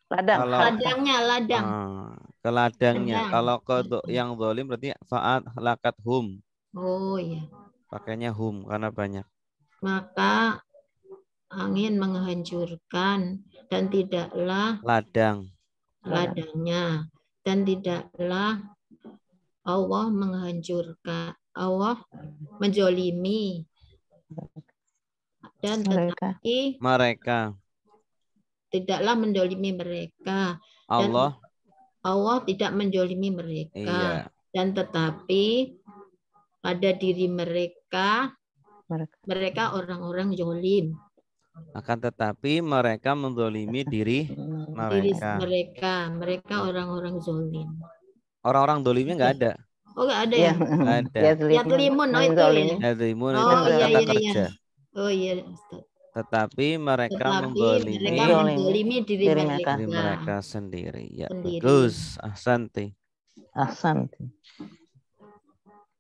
[SPEAKER 6] Ladangnya.
[SPEAKER 2] Ke ladangnya. Kalau ke yang zolim berarti fa'at lakat hum.
[SPEAKER 6] Oh iya.
[SPEAKER 2] Pakainya hum karena banyak.
[SPEAKER 6] Maka angin menghancurkan dan tidaklah ladangnya dan tidaklah Allah menghancurkan, Allah menjolimi dan tetapi
[SPEAKER 2] mereka
[SPEAKER 6] tidaklah mendolimi mereka.
[SPEAKER 2] Allah
[SPEAKER 6] tidak menjolimi mereka.
[SPEAKER 2] Iya.
[SPEAKER 6] Dan tetapi pada diri mereka orang-orang jolim.
[SPEAKER 2] Akan tetapi mereka mendolimi diri mereka.
[SPEAKER 6] Mereka orang-orang zolim.
[SPEAKER 2] Orang-orang dolimnya nggak ada.
[SPEAKER 6] Oh nggak ada ya?
[SPEAKER 2] Nggak ada.
[SPEAKER 6] Yatlimun, itu ya?
[SPEAKER 2] Yatlimun itu
[SPEAKER 6] iya.
[SPEAKER 2] kerja.
[SPEAKER 6] Oh iya, Ustaz.
[SPEAKER 2] Tetapi mereka
[SPEAKER 6] mendolimi diri
[SPEAKER 2] mereka sendiri. Ya, bagus. Ahsanti.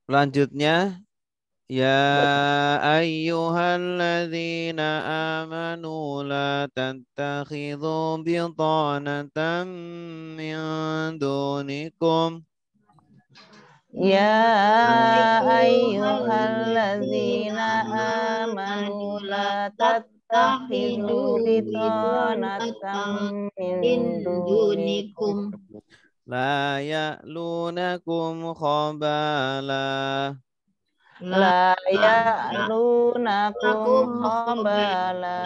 [SPEAKER 2] Selanjutnya, ya ayyuhalladzina amanu la tattakhidhu bitanatan min dunikum.
[SPEAKER 5] Ya ayyuhalladzina tattakhidhu bitanatan min dunikum.
[SPEAKER 2] La ya'lunakum khabala.
[SPEAKER 5] La ya'lunakum khabala.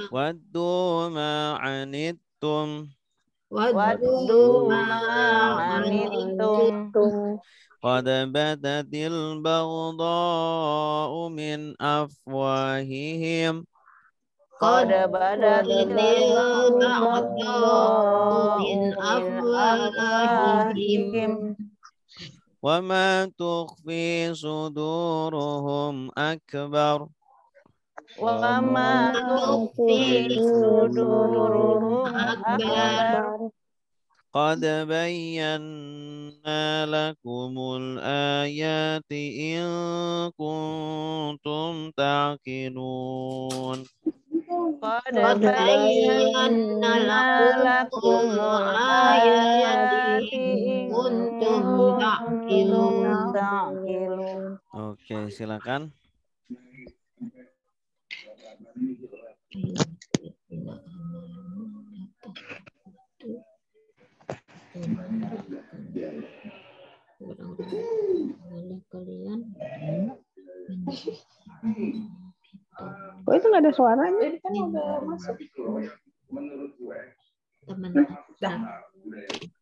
[SPEAKER 2] Waddu ma'anittum.
[SPEAKER 5] Waddu ma'anittum.
[SPEAKER 2] Qad badatil baghdha'u min afwahihim.
[SPEAKER 5] Qad badatil baghdha'u min afwahihim.
[SPEAKER 2] Wa ma tukhfi suduruhum akbar.
[SPEAKER 5] Wa ma tukhfi suduruhum akbar.
[SPEAKER 2] Qad bayyana lakumul ayati in kuntum ta'qilun.
[SPEAKER 5] Qad bayyana lakumul ayati in kuntum ta'qilun.
[SPEAKER 2] Oke, silakan.
[SPEAKER 6] Kalian
[SPEAKER 1] Kok itu nggak ada suaranya? Kan udah masuk.
[SPEAKER 6] teman-teman dari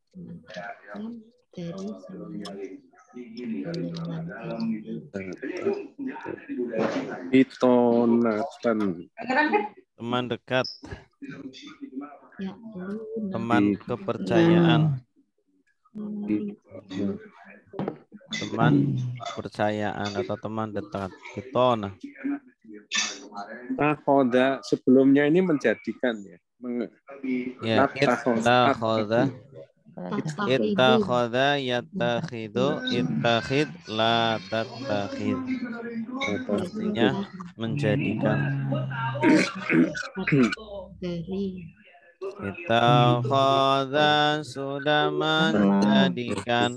[SPEAKER 9] Itonatan.
[SPEAKER 2] Teman dekat.
[SPEAKER 6] ya
[SPEAKER 2] Teman kepercayaan. Teman kepercayaan atau teman dekat. Itona.
[SPEAKER 9] Takhoda sebelumnya ini menjadikan ya.
[SPEAKER 2] Ya, ittakhadha. Ittakhadha yattakhidhu. Ittakhid la tattakhid. Artinya menjadikan.
[SPEAKER 6] dari
[SPEAKER 2] Ittakhadha sudah menjadikan.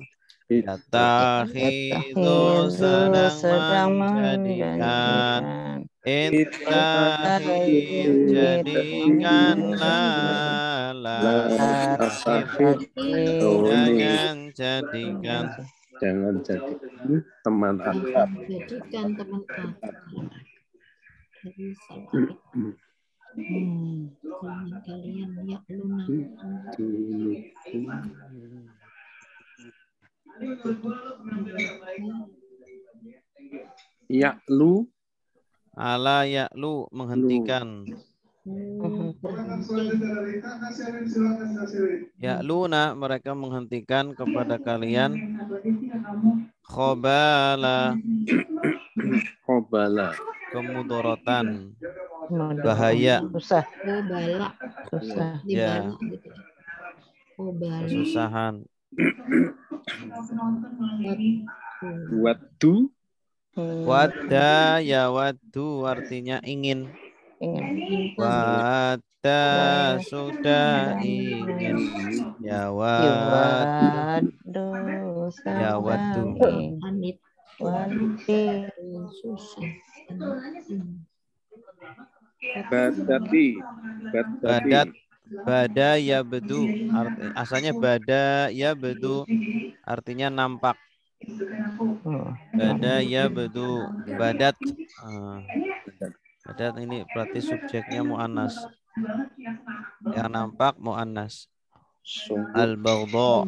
[SPEAKER 2] Yattakhidhu sedang menjadikan. Ittakhid jadikanlah. Jangan jadikan
[SPEAKER 9] teman akrab.
[SPEAKER 6] jadikan teman akrab dari golongan kalian ya luna
[SPEAKER 9] Ya'lu
[SPEAKER 2] ala ya'lu menghentikan. Ya'luna mereka menghentikan kepada kalian. Khobala kemudorotan, bahaya,
[SPEAKER 5] susah,
[SPEAKER 6] bala
[SPEAKER 5] susah,
[SPEAKER 2] ya, kesusahan.
[SPEAKER 9] Waddu
[SPEAKER 2] Wadda ya waddu artinya ingin. Wadda sudah ingin. Ya waddu. Ya waddu. Badat bada ya bedu asalnya bada ya bedu artinya nampak. Bada ya bedu badat. Badat ini berarti subjeknya mu'annas. Yang nampak mu'annas. Al-baghdha.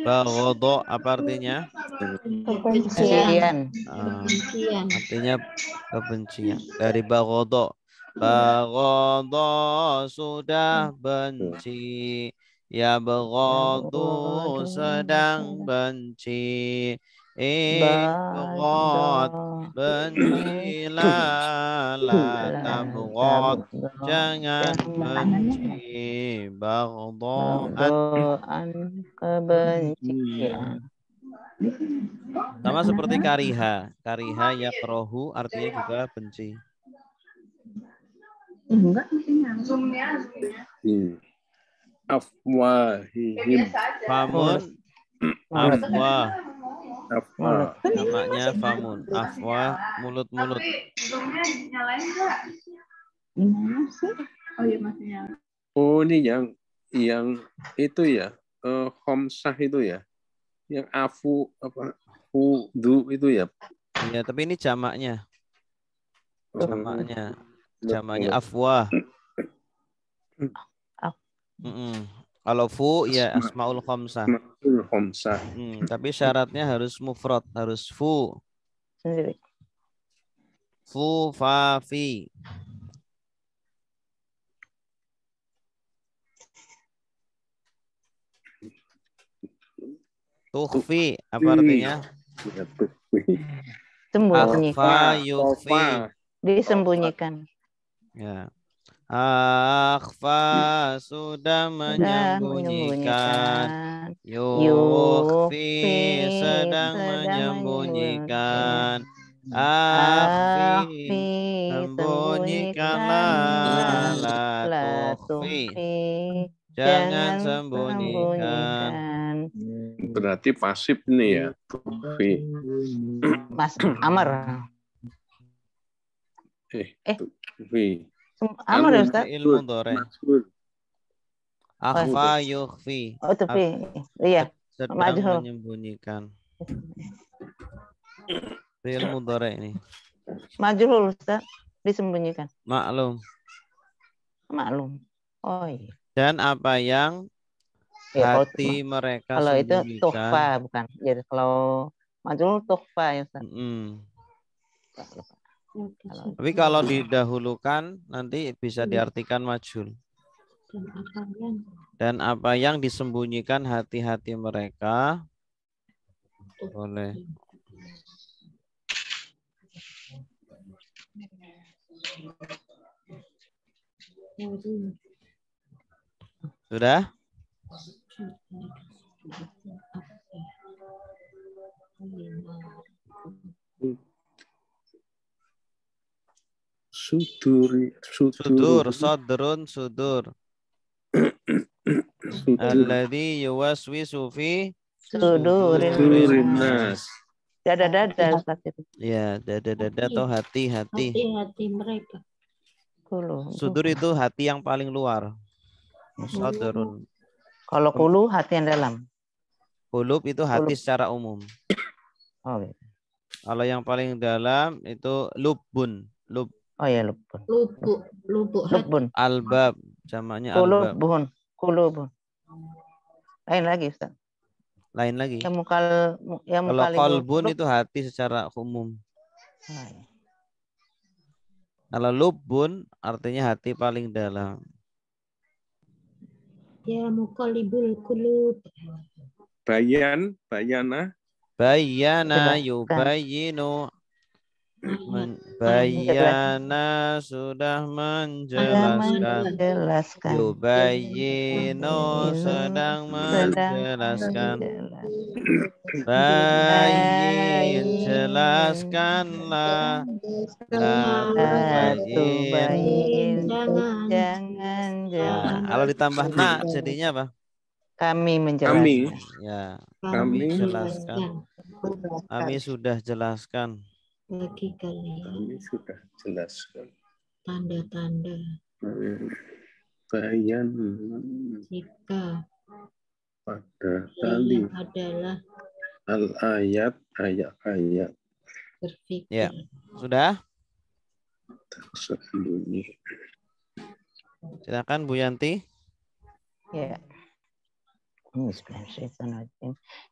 [SPEAKER 2] Baghdha apa artinya?
[SPEAKER 5] Kebencian.
[SPEAKER 2] Artinya kebencian. Dari baghdha. Baghdha sudah benci. Ya baghadu sedang benci. Ibghad bencilah, la tabghad jangan benci. Baghdhaan
[SPEAKER 5] kebencian.
[SPEAKER 2] Sama seperti kariha. Kariha yakrohu artinya juga benci.
[SPEAKER 1] Enggak, zoomnya.
[SPEAKER 9] Afwahihim.
[SPEAKER 2] Famun afwah.
[SPEAKER 9] Afwa.
[SPEAKER 2] Jamaknya famun. Afwa, mulut-mulut.
[SPEAKER 1] Gimana sih? Oh iya masih nyala.
[SPEAKER 9] Oh, ini yang itu ya. Khomsah itu ya. Yang afu apa? Hudu itu ya.
[SPEAKER 2] Iya, tapi ini jamaknya. Jamaknya. Jamaknya
[SPEAKER 9] Mulut.
[SPEAKER 2] afwa. Kalau fu ya asmaul khamsah.
[SPEAKER 9] Asmaul khamsah.
[SPEAKER 2] Tapi syaratnya harus mufrad, harus fu.
[SPEAKER 5] Sendiri.
[SPEAKER 2] Fu, fa, fi. Tukhfi, apa artinya?
[SPEAKER 9] Ya, tukhfi.
[SPEAKER 2] Akhfa,
[SPEAKER 5] Sembunyikan.
[SPEAKER 2] yukhfi.
[SPEAKER 5] Disembunyikan.
[SPEAKER 2] Ya. Akhfa sudah menyembunyikan. Yukhfi sedang menyembunyikan. Akhfi sembunyikanlah, la tukhfi. Jangan sembunyikan.
[SPEAKER 9] Berarti pasif nih ya. Tukhfi.
[SPEAKER 5] Mas Amar.
[SPEAKER 9] Tukhfi.
[SPEAKER 5] Amar ya Ustaz?
[SPEAKER 2] Ilmu dore. Akhfa yukhfi.
[SPEAKER 5] Oh, tukhfi. Iya.
[SPEAKER 2] Sedang
[SPEAKER 5] Majhul.
[SPEAKER 2] menyembunyikan. Ilmu dore ini.
[SPEAKER 5] Majhul Ustaz. Disembunyikan.
[SPEAKER 2] Maklum.
[SPEAKER 5] Maklum. Oh iya.
[SPEAKER 2] Dan apa yang
[SPEAKER 5] Ya,
[SPEAKER 2] hati mereka
[SPEAKER 5] kalau itu
[SPEAKER 2] sembunyikan.
[SPEAKER 5] tukhfa bukan. Jadi kalau majhul tukhfa ya Ustaz.
[SPEAKER 2] Tapi kalau didahulukan nanti bisa diartikan majhul. Dan apa yang disembunyikan hati-hati mereka boleh. Sudah? Sudur, sudur. Alladzi yuwaswisu fi sudurin nas.
[SPEAKER 5] Dada-dada Ustaz itu.
[SPEAKER 2] Ya, dada-dada atau hati-hati.
[SPEAKER 6] Hati-hati mereka.
[SPEAKER 2] Sudur itu hati yang paling luar. Sadrun.
[SPEAKER 5] Kalau kulu hati yang dalam.
[SPEAKER 2] Kulub itu hati secara umum.
[SPEAKER 5] Oh, gitu.
[SPEAKER 2] Kalau yang paling dalam itu lubun.
[SPEAKER 5] Oh ya, lubun.
[SPEAKER 6] Lubun.
[SPEAKER 2] Albab, jamaknya albab.
[SPEAKER 5] Kulubun. Lain lagi Ustaz.
[SPEAKER 2] Lain lagi.
[SPEAKER 5] Kalau
[SPEAKER 2] kolbun itu hati secara umum. Kalau lubun artinya hati paling dalam.
[SPEAKER 6] Ya muqallibul qulub.
[SPEAKER 9] Bayana.
[SPEAKER 2] Bayana yubayyinu. Bayana sudah menjelaskan. Yubayyinu sedang menjelaskan. Bayyin jelaskanlah.
[SPEAKER 5] Jangan.
[SPEAKER 2] Kalau ditambah na jadinya apa?
[SPEAKER 5] Kami menjelaskan.
[SPEAKER 2] Ya, kami jelaskan. Kami sudah jelaskan.
[SPEAKER 6] Bagi kalian.
[SPEAKER 9] Kami sudah jelaskan.
[SPEAKER 6] Tanda-tanda.
[SPEAKER 9] Bayan.
[SPEAKER 6] Jika.
[SPEAKER 9] Pada kali.
[SPEAKER 6] Adalah.
[SPEAKER 9] Al-ayat, ayat-ayat.
[SPEAKER 6] Berpikir.
[SPEAKER 2] Ya, sudah?
[SPEAKER 9] Tersembunyi.
[SPEAKER 2] Silakan Bu Yanti.
[SPEAKER 5] Ya.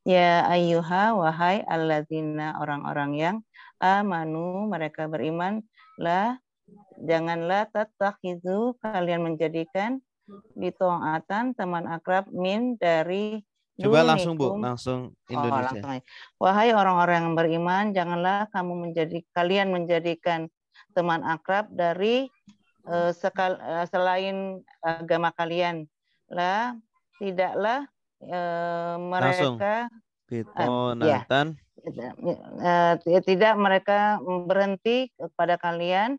[SPEAKER 5] Ya ayyuha wahai alladzina orang-orang yang amanu mereka beriman janganlah tatakhizu kalian menjadikan bito'atan teman akrab min dari
[SPEAKER 2] coba
[SPEAKER 5] dunikum.
[SPEAKER 2] langsung Bu, langsung Indonesia.
[SPEAKER 5] Langsung. Wahai orang-orang yang beriman janganlah kalian menjadikan teman akrab dari selain agama kalian. Tidaklah mereka
[SPEAKER 2] bitonatan
[SPEAKER 5] tidak mereka berhenti kepada kalian.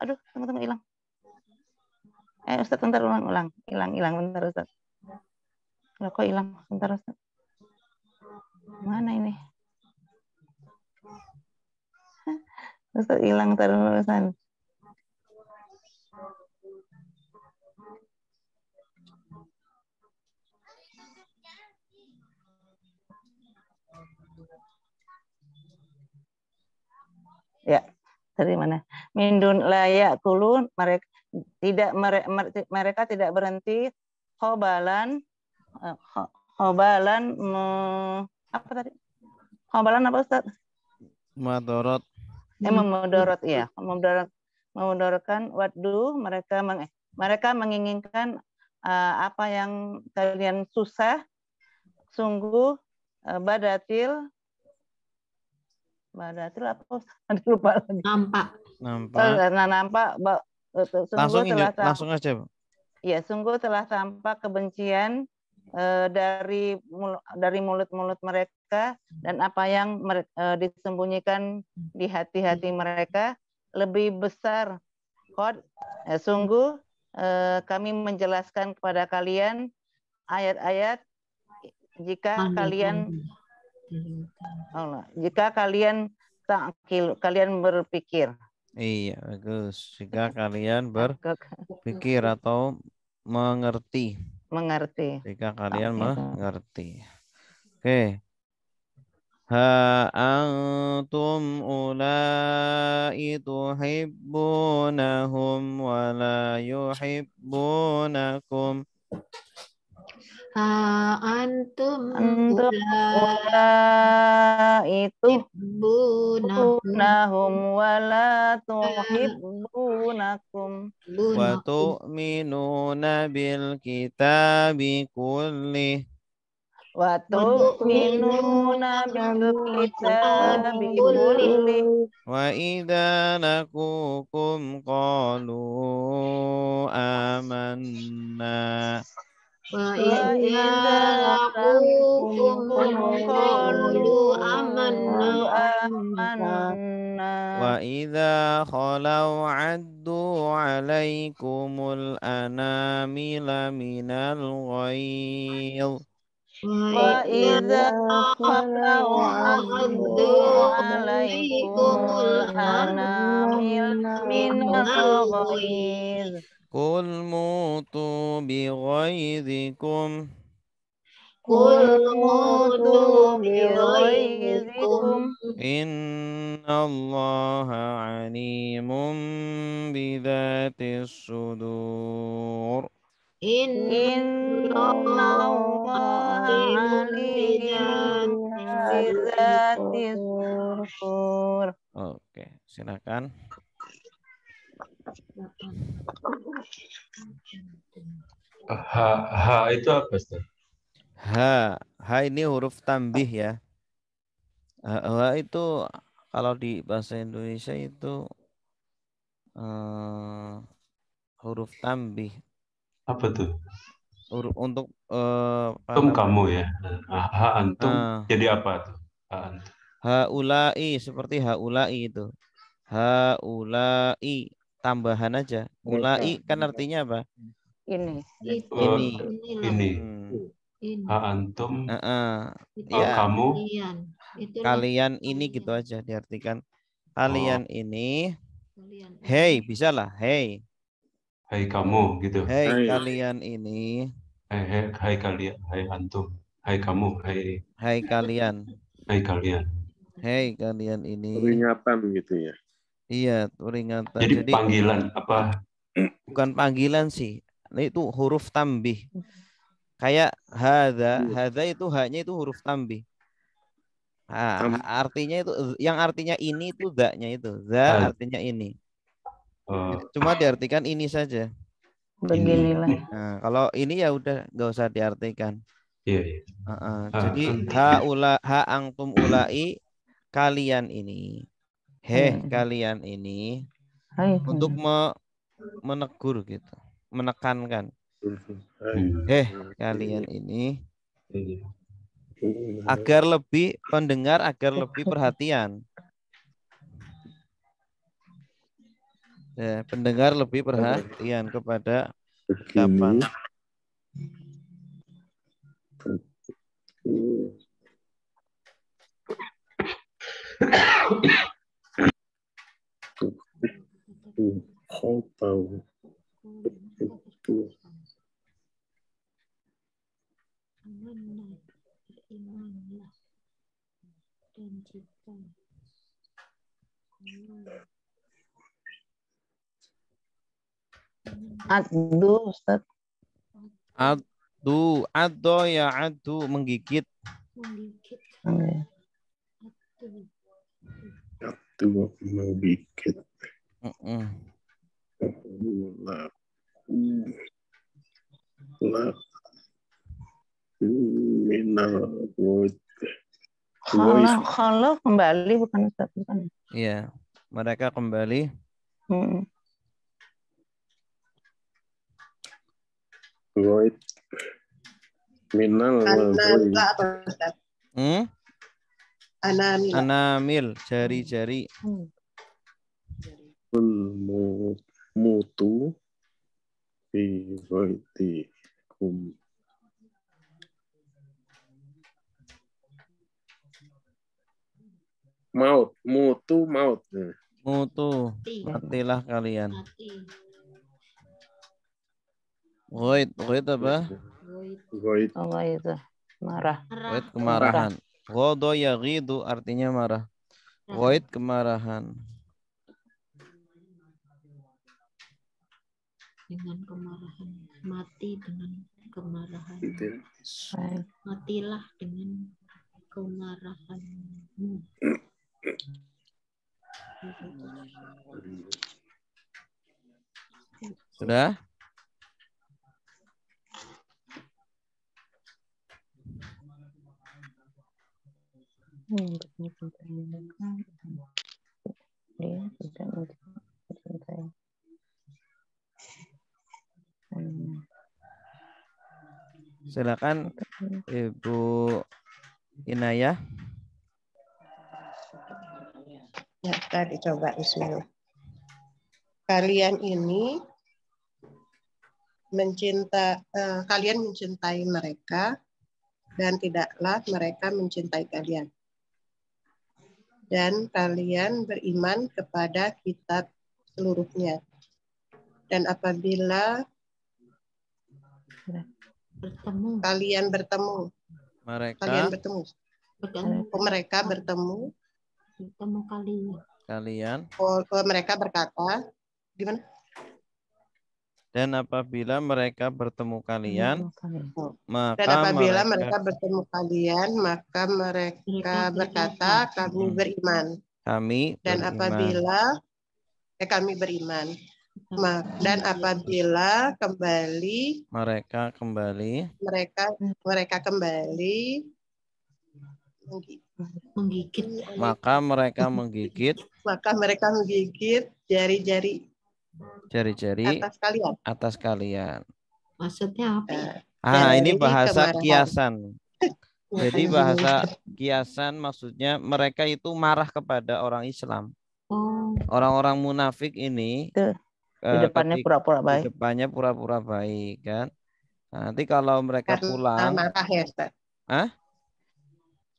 [SPEAKER 5] Aduh, tunggu hilang. Ustaz, bentar ulang. Hilang bentar Ustaz. Loh, kok hilang? Bentar Ustaz. Mana ini? Ustaz hilang terusan. Ya, dari mana? Mindun layak kulun, mereka tidak berhenti khobalan apa tadi? Khobalan apa Ustaz?
[SPEAKER 2] Madorot.
[SPEAKER 5] Memudorot ya, memudorotkan wadu, mereka menginginkan apa yang kalian susah, sungguh badatil apa Ustaz? Lupa lagi.
[SPEAKER 6] Nampak.
[SPEAKER 2] Langsung aja.
[SPEAKER 5] Ya, sungguh telah tampak kebencian dari mulut-mulut mereka dan apa yang disembunyikan di hati-hati mereka lebih besar. Sungguh kami menjelaskan kepada kalian ayat-ayat jika kalian berpikir.
[SPEAKER 2] Iya, bagus. Jika kalian berpikir atau mengerti. Jika kalian mengerti. Oke. Ha antum ulai tuhibbunahum wa la yuhibbunakum.
[SPEAKER 6] Antum
[SPEAKER 5] itu hibbunahum wa la tuhibbunakum
[SPEAKER 2] wa tu'minuna bil kitabi kullih
[SPEAKER 5] wa tu'minuna bil kitabi kullih
[SPEAKER 2] wa idza laqukum qalu amanna
[SPEAKER 6] wa idza laqukum qalu amanna
[SPEAKER 2] wa idza khalau addu alaikumul anamila minal ghaidh
[SPEAKER 5] wa idza khalau addu alaikumul anamila minal ghaidh
[SPEAKER 2] Qul mutu bi ghaidhikum Innallaha alimun bidatis sudur
[SPEAKER 5] Innallaha alimun bidatis sudur.
[SPEAKER 2] Oke, silakan.
[SPEAKER 10] H itu apa, Ustaz?
[SPEAKER 2] H ini huruf tambih ya. H itu kalau di bahasa Indonesia itu huruf tambih.
[SPEAKER 10] Apa tuh?
[SPEAKER 2] Huruf untuk
[SPEAKER 10] kamu ya. H antum jadi apa tuh?
[SPEAKER 2] Haulai seperti haulai itu. Haulai tambahan aja. Ulai kan artinya apa?
[SPEAKER 5] Ini.
[SPEAKER 10] Ha antum.
[SPEAKER 2] Ya.
[SPEAKER 10] Kamu.
[SPEAKER 2] Kalian ini gitu aja diartikan. Kalian ini. Hey, bisa lah. Hey.
[SPEAKER 10] Hai kamu gitu.
[SPEAKER 2] Hey kalian ini.
[SPEAKER 10] Hai kalian. Hai antum. Hai kamu.
[SPEAKER 2] Hai kalian.
[SPEAKER 10] Hai kalian.
[SPEAKER 2] Hey kalian ini.
[SPEAKER 9] Peringatan gitu ya.
[SPEAKER 2] Iya, peringatan.
[SPEAKER 10] Jadi panggilan apa?
[SPEAKER 2] Bukan panggilan sih. Itu huruf tambih. Kayak hadza itu haknya itu huruf tambih. Artinya itu yang artinya ini itu za-nya itu. Za artinya ini. Cuma diartikan ini saja.
[SPEAKER 5] Beginilah.
[SPEAKER 2] Nah, kalau ini ya udah nggak usah diartikan.
[SPEAKER 10] Iya.
[SPEAKER 2] Jadi ha antum ulai kalian ini. Kalian ini untuk menegur gitu, menekankan. Kalian ini agar lebih pendengar agar lebih perhatian. Pendengar lebih perhatian kepada ucapan.
[SPEAKER 9] tahu itu
[SPEAKER 6] berimanlah dan jika
[SPEAKER 5] Adu, Ustaz.
[SPEAKER 2] Ado ya adu menggigit.
[SPEAKER 6] menggigit
[SPEAKER 9] itu menggigit minal ghaid.
[SPEAKER 5] Kalau kembali bukan Ustaz, bukan.
[SPEAKER 2] Iya, mereka kembali.
[SPEAKER 9] Ghaid. Minal ghaid.
[SPEAKER 2] Anamil, jari-jari.
[SPEAKER 9] Mutu fi ghaitikum. Mutu.
[SPEAKER 2] Matilah kalian. Ghaid apa?
[SPEAKER 9] Ghaid.
[SPEAKER 5] itu marah.
[SPEAKER 2] Ghaid kemarahan. Ghadha yaghidu artinya marah. Ghaid kemarahan.
[SPEAKER 6] Dengan kemarahan, mati dengan kemarahan. Matilah dengan kemarahanmu.
[SPEAKER 2] Sudah?
[SPEAKER 5] Dia tidak mencintai.
[SPEAKER 2] Silakan Ibu Inayah.
[SPEAKER 11] Ya, tadi coba Bismillah. Kalian ini kalian mencintai mereka dan tidaklah mereka mencintai kalian. Dan kalian beriman kepada kitab seluruhnya. Dan apabila kalian bertemu, mereka bertemu
[SPEAKER 2] kalian.
[SPEAKER 11] Mereka berkata, gimana?
[SPEAKER 2] Dan apabila mereka bertemu kalian,
[SPEAKER 11] maka mereka berkata, kami beriman. Dan apabila kami beriman. Dan apabila
[SPEAKER 2] mereka kembali
[SPEAKER 6] menggigit,
[SPEAKER 2] maka mereka menggigit
[SPEAKER 11] jari-jari
[SPEAKER 2] atas kalian.
[SPEAKER 6] Maksudnya apa?
[SPEAKER 2] Ini bahasa kiasan. Jadi bahasa kiasan maksudnya mereka itu marah kepada orang Islam. Orang-orang munafik ini
[SPEAKER 5] di depannya pura-pura baik.
[SPEAKER 2] Di depannya pura-pura baik kan. Nanti kalau mereka pulang,
[SPEAKER 11] marah ya, Ustaz.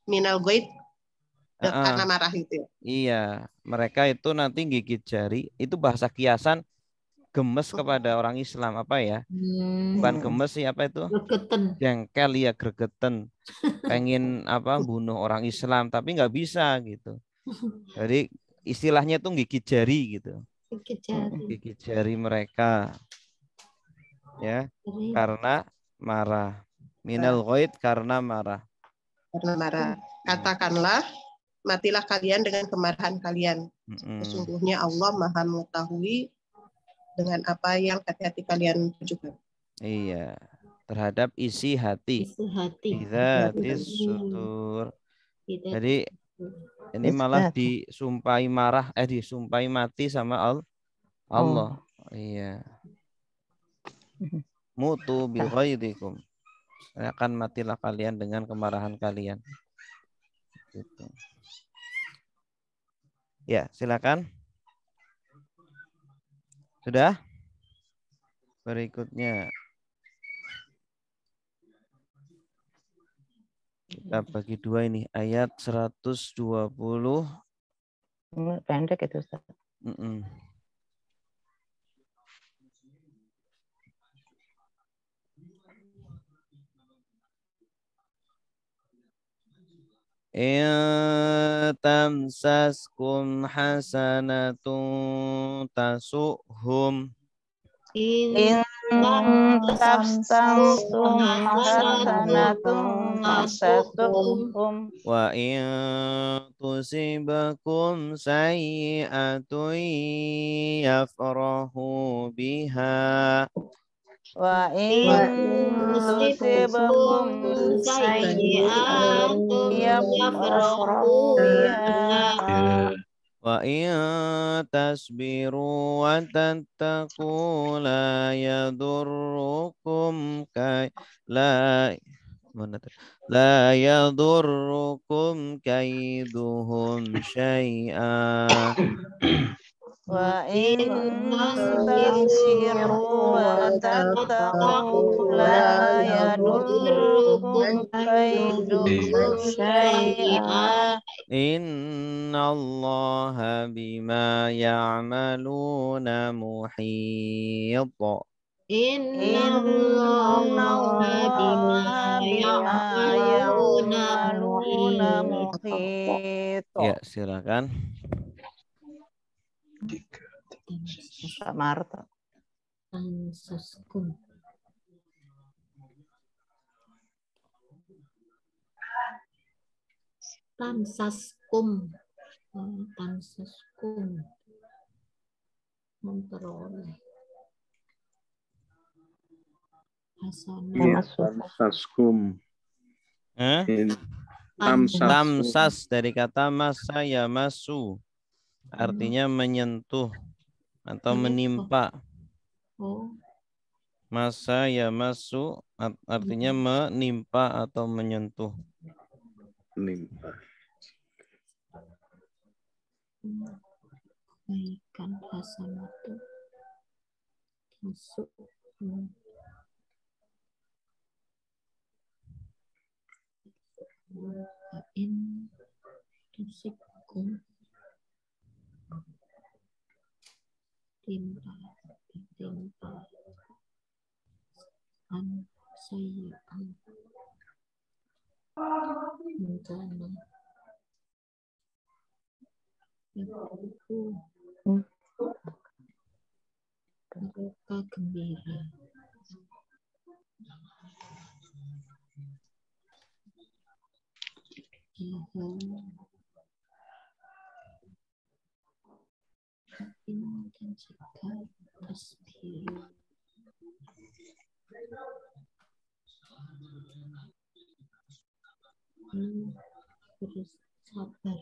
[SPEAKER 11] Minal ghaid karena marah itu.
[SPEAKER 2] Iya, mereka itu nanti gigit jari. Itu bahasa kiasan gemes kepada orang Islam apa ya? Bukan gemes sih, apa itu? Jengkel ya, gregeten. Pengen bunuh orang Islam tapi nggak bisa gitu. Jadi istilahnya tuh gigit jari gitu. Gigit jari mereka. Ya, karena marah. Minal ghaid karena marah.
[SPEAKER 11] Katakanlah, matilah kalian dengan kemarahan kalian. Sesungguhnya Allah Maha mengetahui dengan apa yang hati-hati kalian tujukan.
[SPEAKER 2] Iya, terhadap isi hati. Idzatis sudur. Jadi ini malah disumpahi marah, disumpahi mati sama Allah. Iya. Mutu bi ghaidikum. Akan matilah kalian dengan kemarahan kalian. Gitu. Ya, silakan. Sudah? Berikutnya. Kita bagi dua ini. Ayat 120.
[SPEAKER 5] Pendek itu, Ustaz.
[SPEAKER 2] in tamsaskum hasanatun tasuhum.
[SPEAKER 5] In tamsaskum hasanatun tasuhum.
[SPEAKER 2] Wa in tusibakum sayyi'atun yafrahu biha.
[SPEAKER 5] Wa in tusibakum sayyi'atun yafrahu biha.
[SPEAKER 2] Wa in tasbiru wa tattaqu la yadurrukum la yadurrukum kaiduhum syai'a.
[SPEAKER 5] Wa in tasbiru wa tattaqu la yadurrukum kaiduhum syai'a.
[SPEAKER 2] Innallaha bima ya'maluna muhit.
[SPEAKER 6] Innallaha bima ya'maluna
[SPEAKER 5] muhit.
[SPEAKER 2] Ya, silakan.
[SPEAKER 5] Pak Marto.
[SPEAKER 6] Tamsaskum. Tamsaskum. Tamsaskum. Memperoleh.
[SPEAKER 9] Tamsaskum.
[SPEAKER 2] Tamsas dari kata masa ya masu. Artinya menyentuh atau menimpa. Masa ya masu artinya menimpa atau menyentuh.
[SPEAKER 9] Menimpa.
[SPEAKER 6] Kebaikan hasanatu masuk. In tusikum timpa an sayyi'an bencana itu mereka gembira. Dan jika tasbih bersabar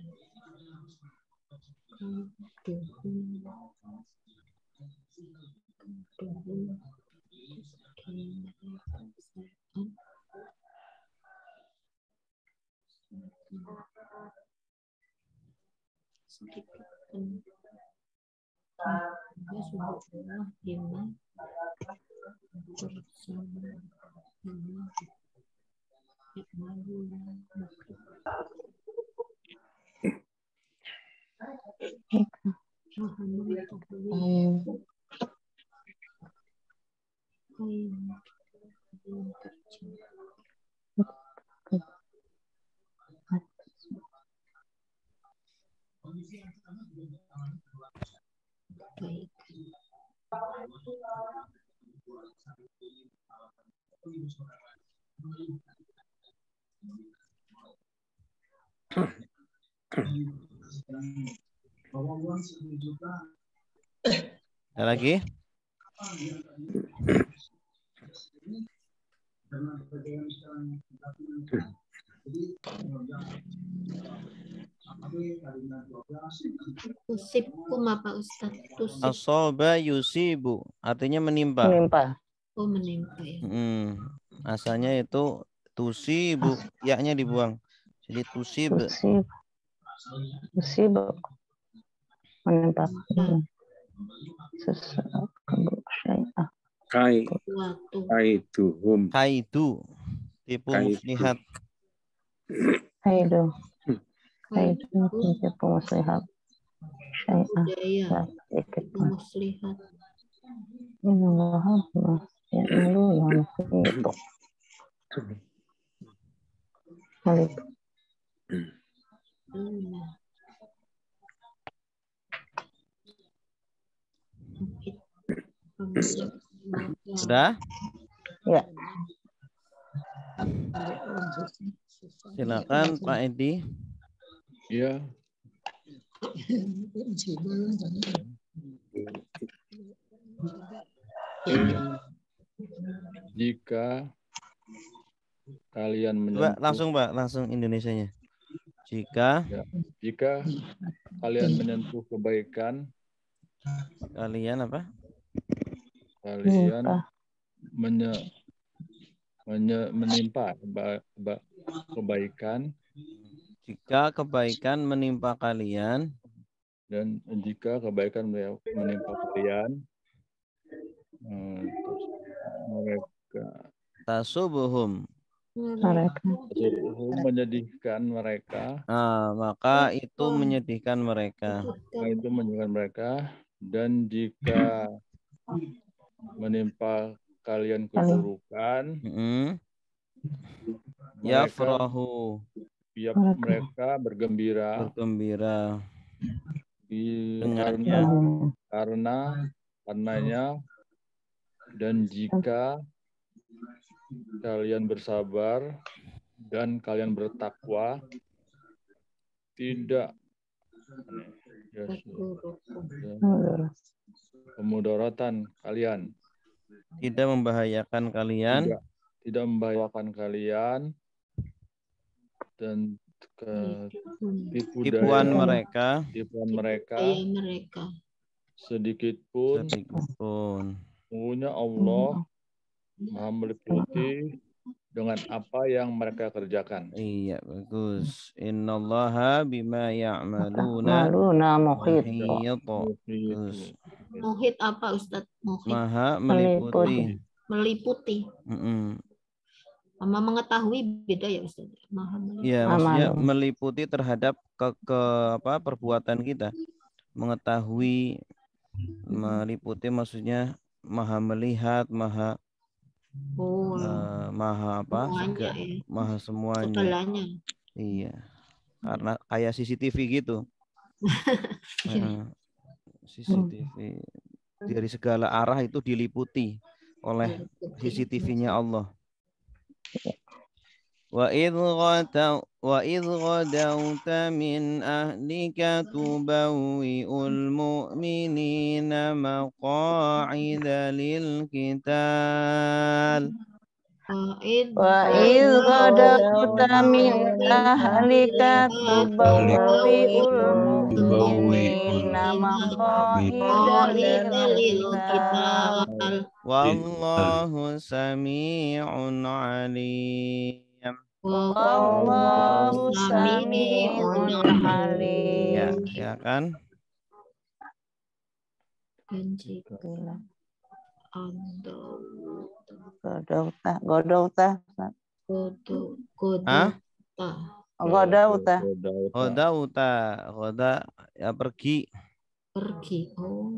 [SPEAKER 6] sedikit ya subhanallah bima bersama bima
[SPEAKER 2] Ada lagi?
[SPEAKER 6] Tusibkum apa Ustaz?
[SPEAKER 2] Asoba yusibu artinya menimpa.
[SPEAKER 6] Oh menimpa ya.
[SPEAKER 2] Asalnya itu tusibu, yaknya dibuang. Jadi tusib.
[SPEAKER 5] Tusib menimpa sesuatu syai'ah.
[SPEAKER 9] Kaiduhum.
[SPEAKER 2] Kaidu. Tipu muslihat.
[SPEAKER 5] Kaidu. Tipu muslihat. Syai'ah.
[SPEAKER 6] Muslihat.
[SPEAKER 5] Innallaha ya'maluna muhit.
[SPEAKER 2] Sudah?
[SPEAKER 5] Ya.
[SPEAKER 2] Silakan Pak Edi.
[SPEAKER 3] Ya. Jika kalian menyentuh,
[SPEAKER 2] langsung Indonesianya. Jika
[SPEAKER 3] kalian menyentuh kebaikan,
[SPEAKER 2] kalian apa?
[SPEAKER 3] Kalian menimpa kebaikan.
[SPEAKER 2] Jika kebaikan menimpa kalian.
[SPEAKER 3] Dan jika kebaikan menimpa kalian, mereka
[SPEAKER 2] tasubuhum.
[SPEAKER 3] Menyedihkan mereka.
[SPEAKER 2] Maka itu menyedihkan mereka.
[SPEAKER 3] Dan jika menimpa kalian keburukan, mereka bergembira karenanya, dan jika kalian bersabar dan kalian bertakwa, tidak kemudaratan kalian,
[SPEAKER 2] tidak membahayakan kalian,
[SPEAKER 3] dan
[SPEAKER 2] tipuan mereka
[SPEAKER 3] sedikit pun. Sesungguhnya Allah Maha meliputi dengan apa yang mereka kerjakan.
[SPEAKER 2] Iya, bagus. Innallaha bima ya'maluna muhit.
[SPEAKER 6] Muhit apa Ustadz? Muhit.
[SPEAKER 2] Maha meliputi.
[SPEAKER 6] Sama mengetahui beda ya Ustadz. Maha meliputi.
[SPEAKER 2] Iya, maksudnya meliputi terhadap perbuatan kita. Mengetahui, meliputi maksudnya maha melihat, maha maha semuanya.
[SPEAKER 6] Segalanya.
[SPEAKER 2] Iya, karena kayak CCTV gitu. CCTV dari segala arah itu diliputi oleh CCTV-nya Allah. Wa idh ghadawta min ahlika tubawwi'ul mu'minina maqa'ida lil qital.
[SPEAKER 5] Wa idh ghadawta min ahlika tubawwi'ul mu'minina maqa'ida lil qital.
[SPEAKER 2] Wallahu sami'un alim.
[SPEAKER 5] Wallahu sami'un alim.
[SPEAKER 2] Ya kan?
[SPEAKER 5] Godauta.
[SPEAKER 2] Goda ya pergi.
[SPEAKER 6] Oh.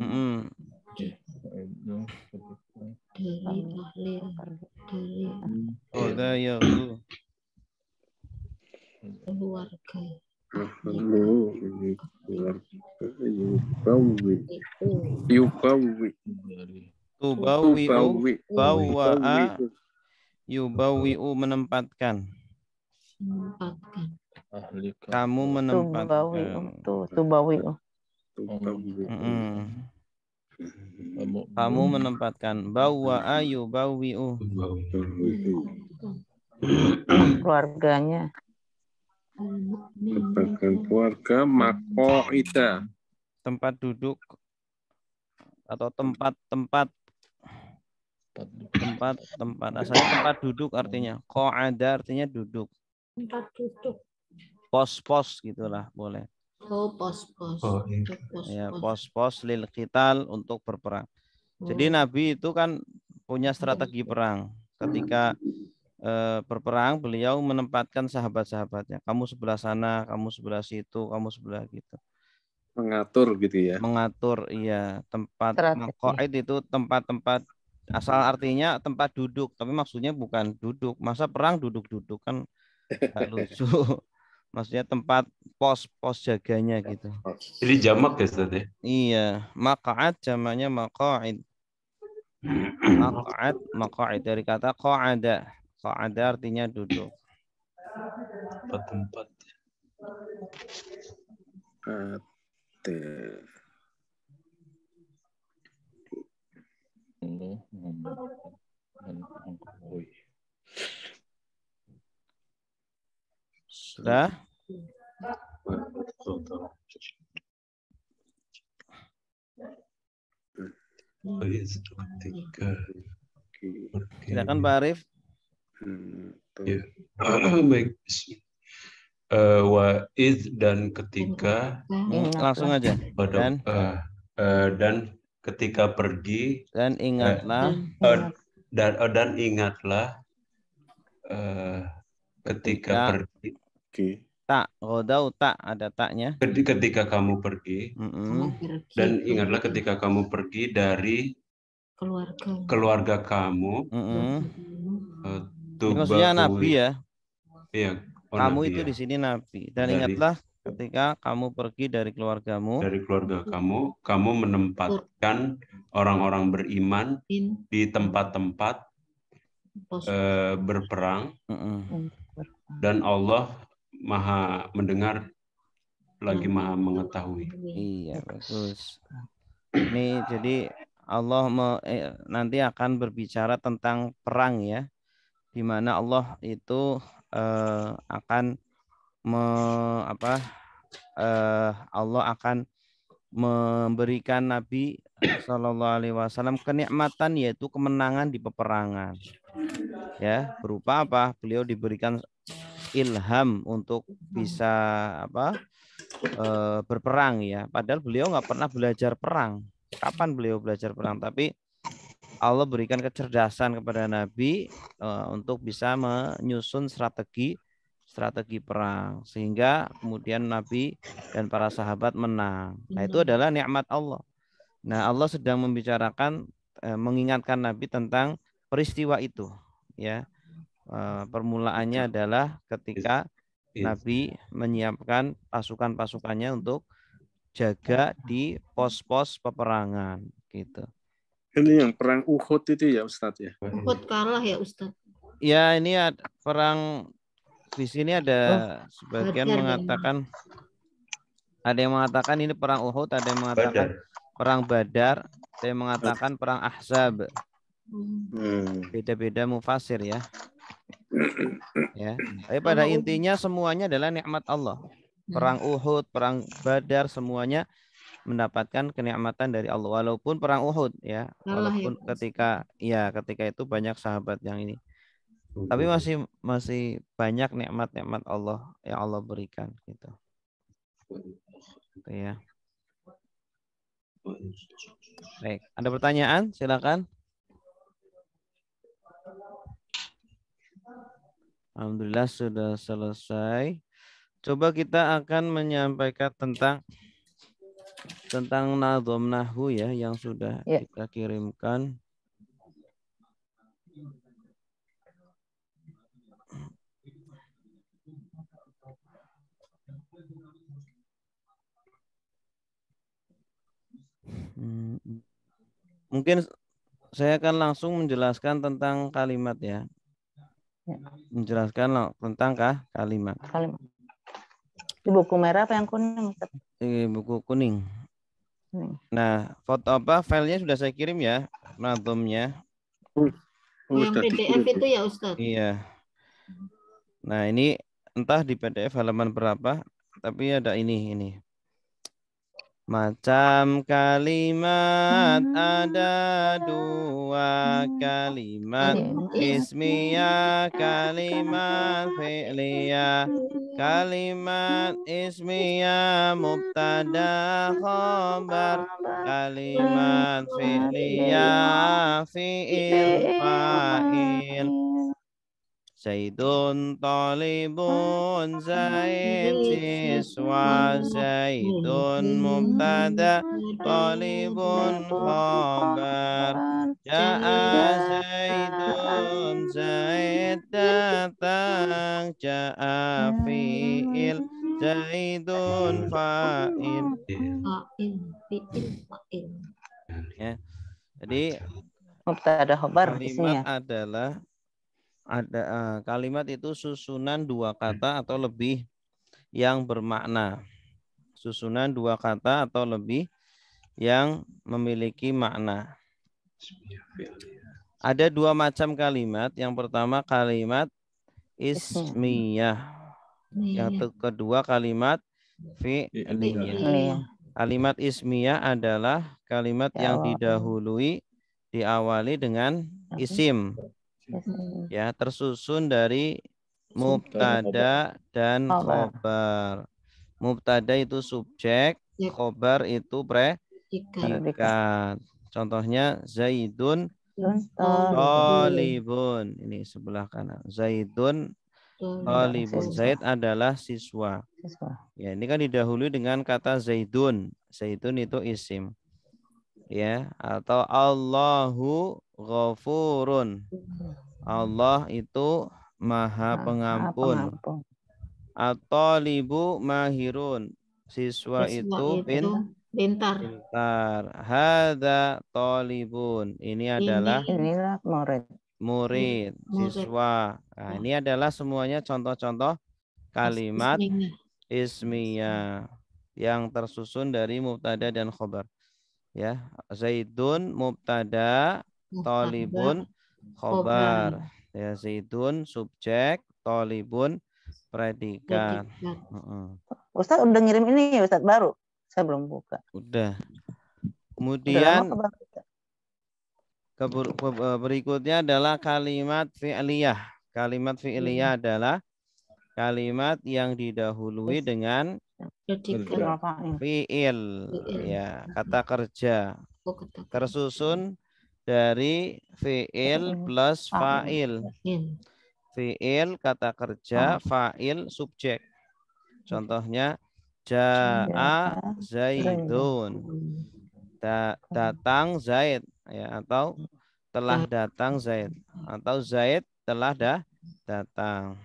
[SPEAKER 2] Goda ya
[SPEAKER 6] keluarga.
[SPEAKER 2] Yubawwi'u menempatkan. Kamu menempatkan. Kamu menempatkan. Bawwa'a yubawwi'u.
[SPEAKER 5] Keluarganya.
[SPEAKER 9] Tempatkan keluarga maqa'ida.
[SPEAKER 2] Tempat duduk atau tempat. Asalnya tempat duduk artinya. Qa'ada artinya duduk.
[SPEAKER 6] Tempat duduk.
[SPEAKER 2] Pos-pos gitulah boleh.
[SPEAKER 6] Pos-pos.
[SPEAKER 2] Ya, pos-pos lil qital untuk berperang. Jadi Nabi itu kan punya strategi perang. Ketika berperang, beliau menempatkan sahabat-sahabatnya. Kamu sebelah sana, kamu sebelah situ, kamu sebelah gitu.
[SPEAKER 9] Mengatur gitu ya.
[SPEAKER 2] Mengatur, iya. Tempat maqa'id itu tempat-tempat, asal artinya tempat duduk, tapi maksudnya bukan duduk. Masa perang duduk-duduk kan gak lucu. Maksudnya tempat pos jaganya gitu.
[SPEAKER 10] Jadi jamak ya Ustaz ya?
[SPEAKER 2] Iya, maq'ad jamaknya maq'id. Maq'ad dari kata qa'ada. Qa'ada artinya duduk.
[SPEAKER 10] Tempat.
[SPEAKER 2] Sudah? Silakan Pak Arif.
[SPEAKER 10] Ya. Baik. Wa'id dan ketika.
[SPEAKER 2] Langsung aja.
[SPEAKER 10] Dan ketika pergi.
[SPEAKER 2] Dan ingatlah.
[SPEAKER 10] Dan ingatlah ketika pergi.
[SPEAKER 2] Tak, godau tak, ada taknya.
[SPEAKER 10] Ketika kamu pergi. Dan ingatlah ketika kamu pergi dari keluarga kamu.
[SPEAKER 2] Ini maksudnya Nabi ya.
[SPEAKER 10] Iya.
[SPEAKER 2] Kamu itu di sini Nabi. Dan ingatlah ketika kamu pergi dari keluargamu.
[SPEAKER 10] Dari keluarga kamu, kamu menempatkan orang-orang beriman di tempat-tempat berperang. Dan Allah Maha mendengar lagi Maha mengetahui.
[SPEAKER 2] Iya, bagus. Ini jadi Allah nanti akan berbicara tentang perang ya, di mana Allah itu akan Allah akan memberikan Nabi Shallallahu Alaihi Wasallam kenikmatan, yaitu kemenangan di peperangan. Ya, berupa apa? Beliau diberikan ilham untuk bisa berperang ya. Padahal beliau nggak pernah belajar perang. Kapan beliau belajar perang? Tapi Allah berikan kecerdasan kepada Nabi untuk bisa menyusun strategi perang, sehingga kemudian Nabi dan para sahabat menang. Nah, itu adalah nikmat Allah. Nah, Allah sedang membicarakan, mengingatkan Nabi tentang peristiwa itu ya. Permulaannya adalah ketika Nabi menyiapkan pasukan-pasukannya untuk jaga di pos-pos peperangan gitu.
[SPEAKER 9] Ini yang perang Uhud itu ya Ustadz ya?
[SPEAKER 6] Uhud kalah ya Ustadz.
[SPEAKER 2] Ya, ini ada perang di sini ada sebagian mengatakan, ada yang mengatakan ini perang Uhud, ada yang mengatakan perang Badar, ada yang mengatakan perang Ahzab. Beda-beda mufasir ya. Ya, tapi pada intinya semuanya adalah nikmat Allah. Perang Uhud, perang Badar, semuanya mendapatkan kenikmatan dari Allah. Walaupun perang Uhud ya, walaupun ketika itu banyak sahabat yang ini, tapi masih banyak nikmat-nikmat Allah yang Allah berikan gitu. Gitu ya. Baik, ada pertanyaan? Silakan. Alhamdulillah sudah selesai. Coba kita akan menyampaikan tentang nadhom nahwu ya, yang sudah kita kirimkan. Mungkin saya akan langsung menjelaskan tentang kalimat ya. Menjelaskan tentang kalimat.
[SPEAKER 5] Di buku merah apa yang kuning?
[SPEAKER 2] Di buku kuning. Nah, foto filenya sudah saya kirim ya, nadhomnya.
[SPEAKER 6] Yang PDF itu ya Ustadz?
[SPEAKER 2] Iya. Nah, ini entah di PDF halaman berapa, tapi ada ini. Macam kalimat ada dua, kalimat ismiyah, kalimat fi'liyah. Kalimat ismiyah mubtada khabar, kalimat fi'liyah fi'il fa'il. Zaidun talibun, Zaid siswa, Zaidun mubtada, talibun khabar, Ja'a Zaidun, Zaid datang. Ja'a fi'il, Zaidun fa'il. Ya. Jadi
[SPEAKER 5] Mubtada khobar
[SPEAKER 2] kalimat
[SPEAKER 5] isinya.
[SPEAKER 2] adalah kalimat itu susunan dua kata atau lebih yang bermakna. Susunan dua kata atau lebih yang memiliki makna. Ada dua macam kalimat. Yang pertama kalimat ismiyah. Yang kedua kalimat fi'liyah. Kalimat ismiyah adalah kalimat yang didahului, diawali dengan isim. Ya, tersusun dari mubtada dan khobar. Mubtada itu subjek, khobar itu predikat. Contohnya Zaidun talibun. Ini sebelah kanan. Zaidun talibun. Zaid adalah siswa. Ya, ini kan didahului dengan kata Zaidun. Zaidun itu isim. Ya, atau Allahu ghafurun. Allah itu Maha Pengampun. At-talibu mahirun. Siswa itu pintar. Hadza talibun. Ini adalah murid, siswa. Nah, ini adalah semuanya contoh-contoh kalimat ismiyah yang tersusun dari mubtada dan khobar. Ya, Zaidun mubtada, talibun khobar. Ya, Zaidun subjek, talibun predikat.
[SPEAKER 5] Ustaz udah ngirim ini ya Ustaz baru. Saya belum buka.
[SPEAKER 2] Udah. Kemudian berikutnya adalah kalimat fi'liyah. Kalimat fi'liyah adalah kalimat yang didahului dengan fi'il, ya, kata kerja. Tersusun dari fi'il plus fa'il. Fi'il kata kerja, fa'il subjek. Contohnya ja'a Zaidun. Datang Zaid, ya, atau telah datang Zaid, atau Zaid telah datang.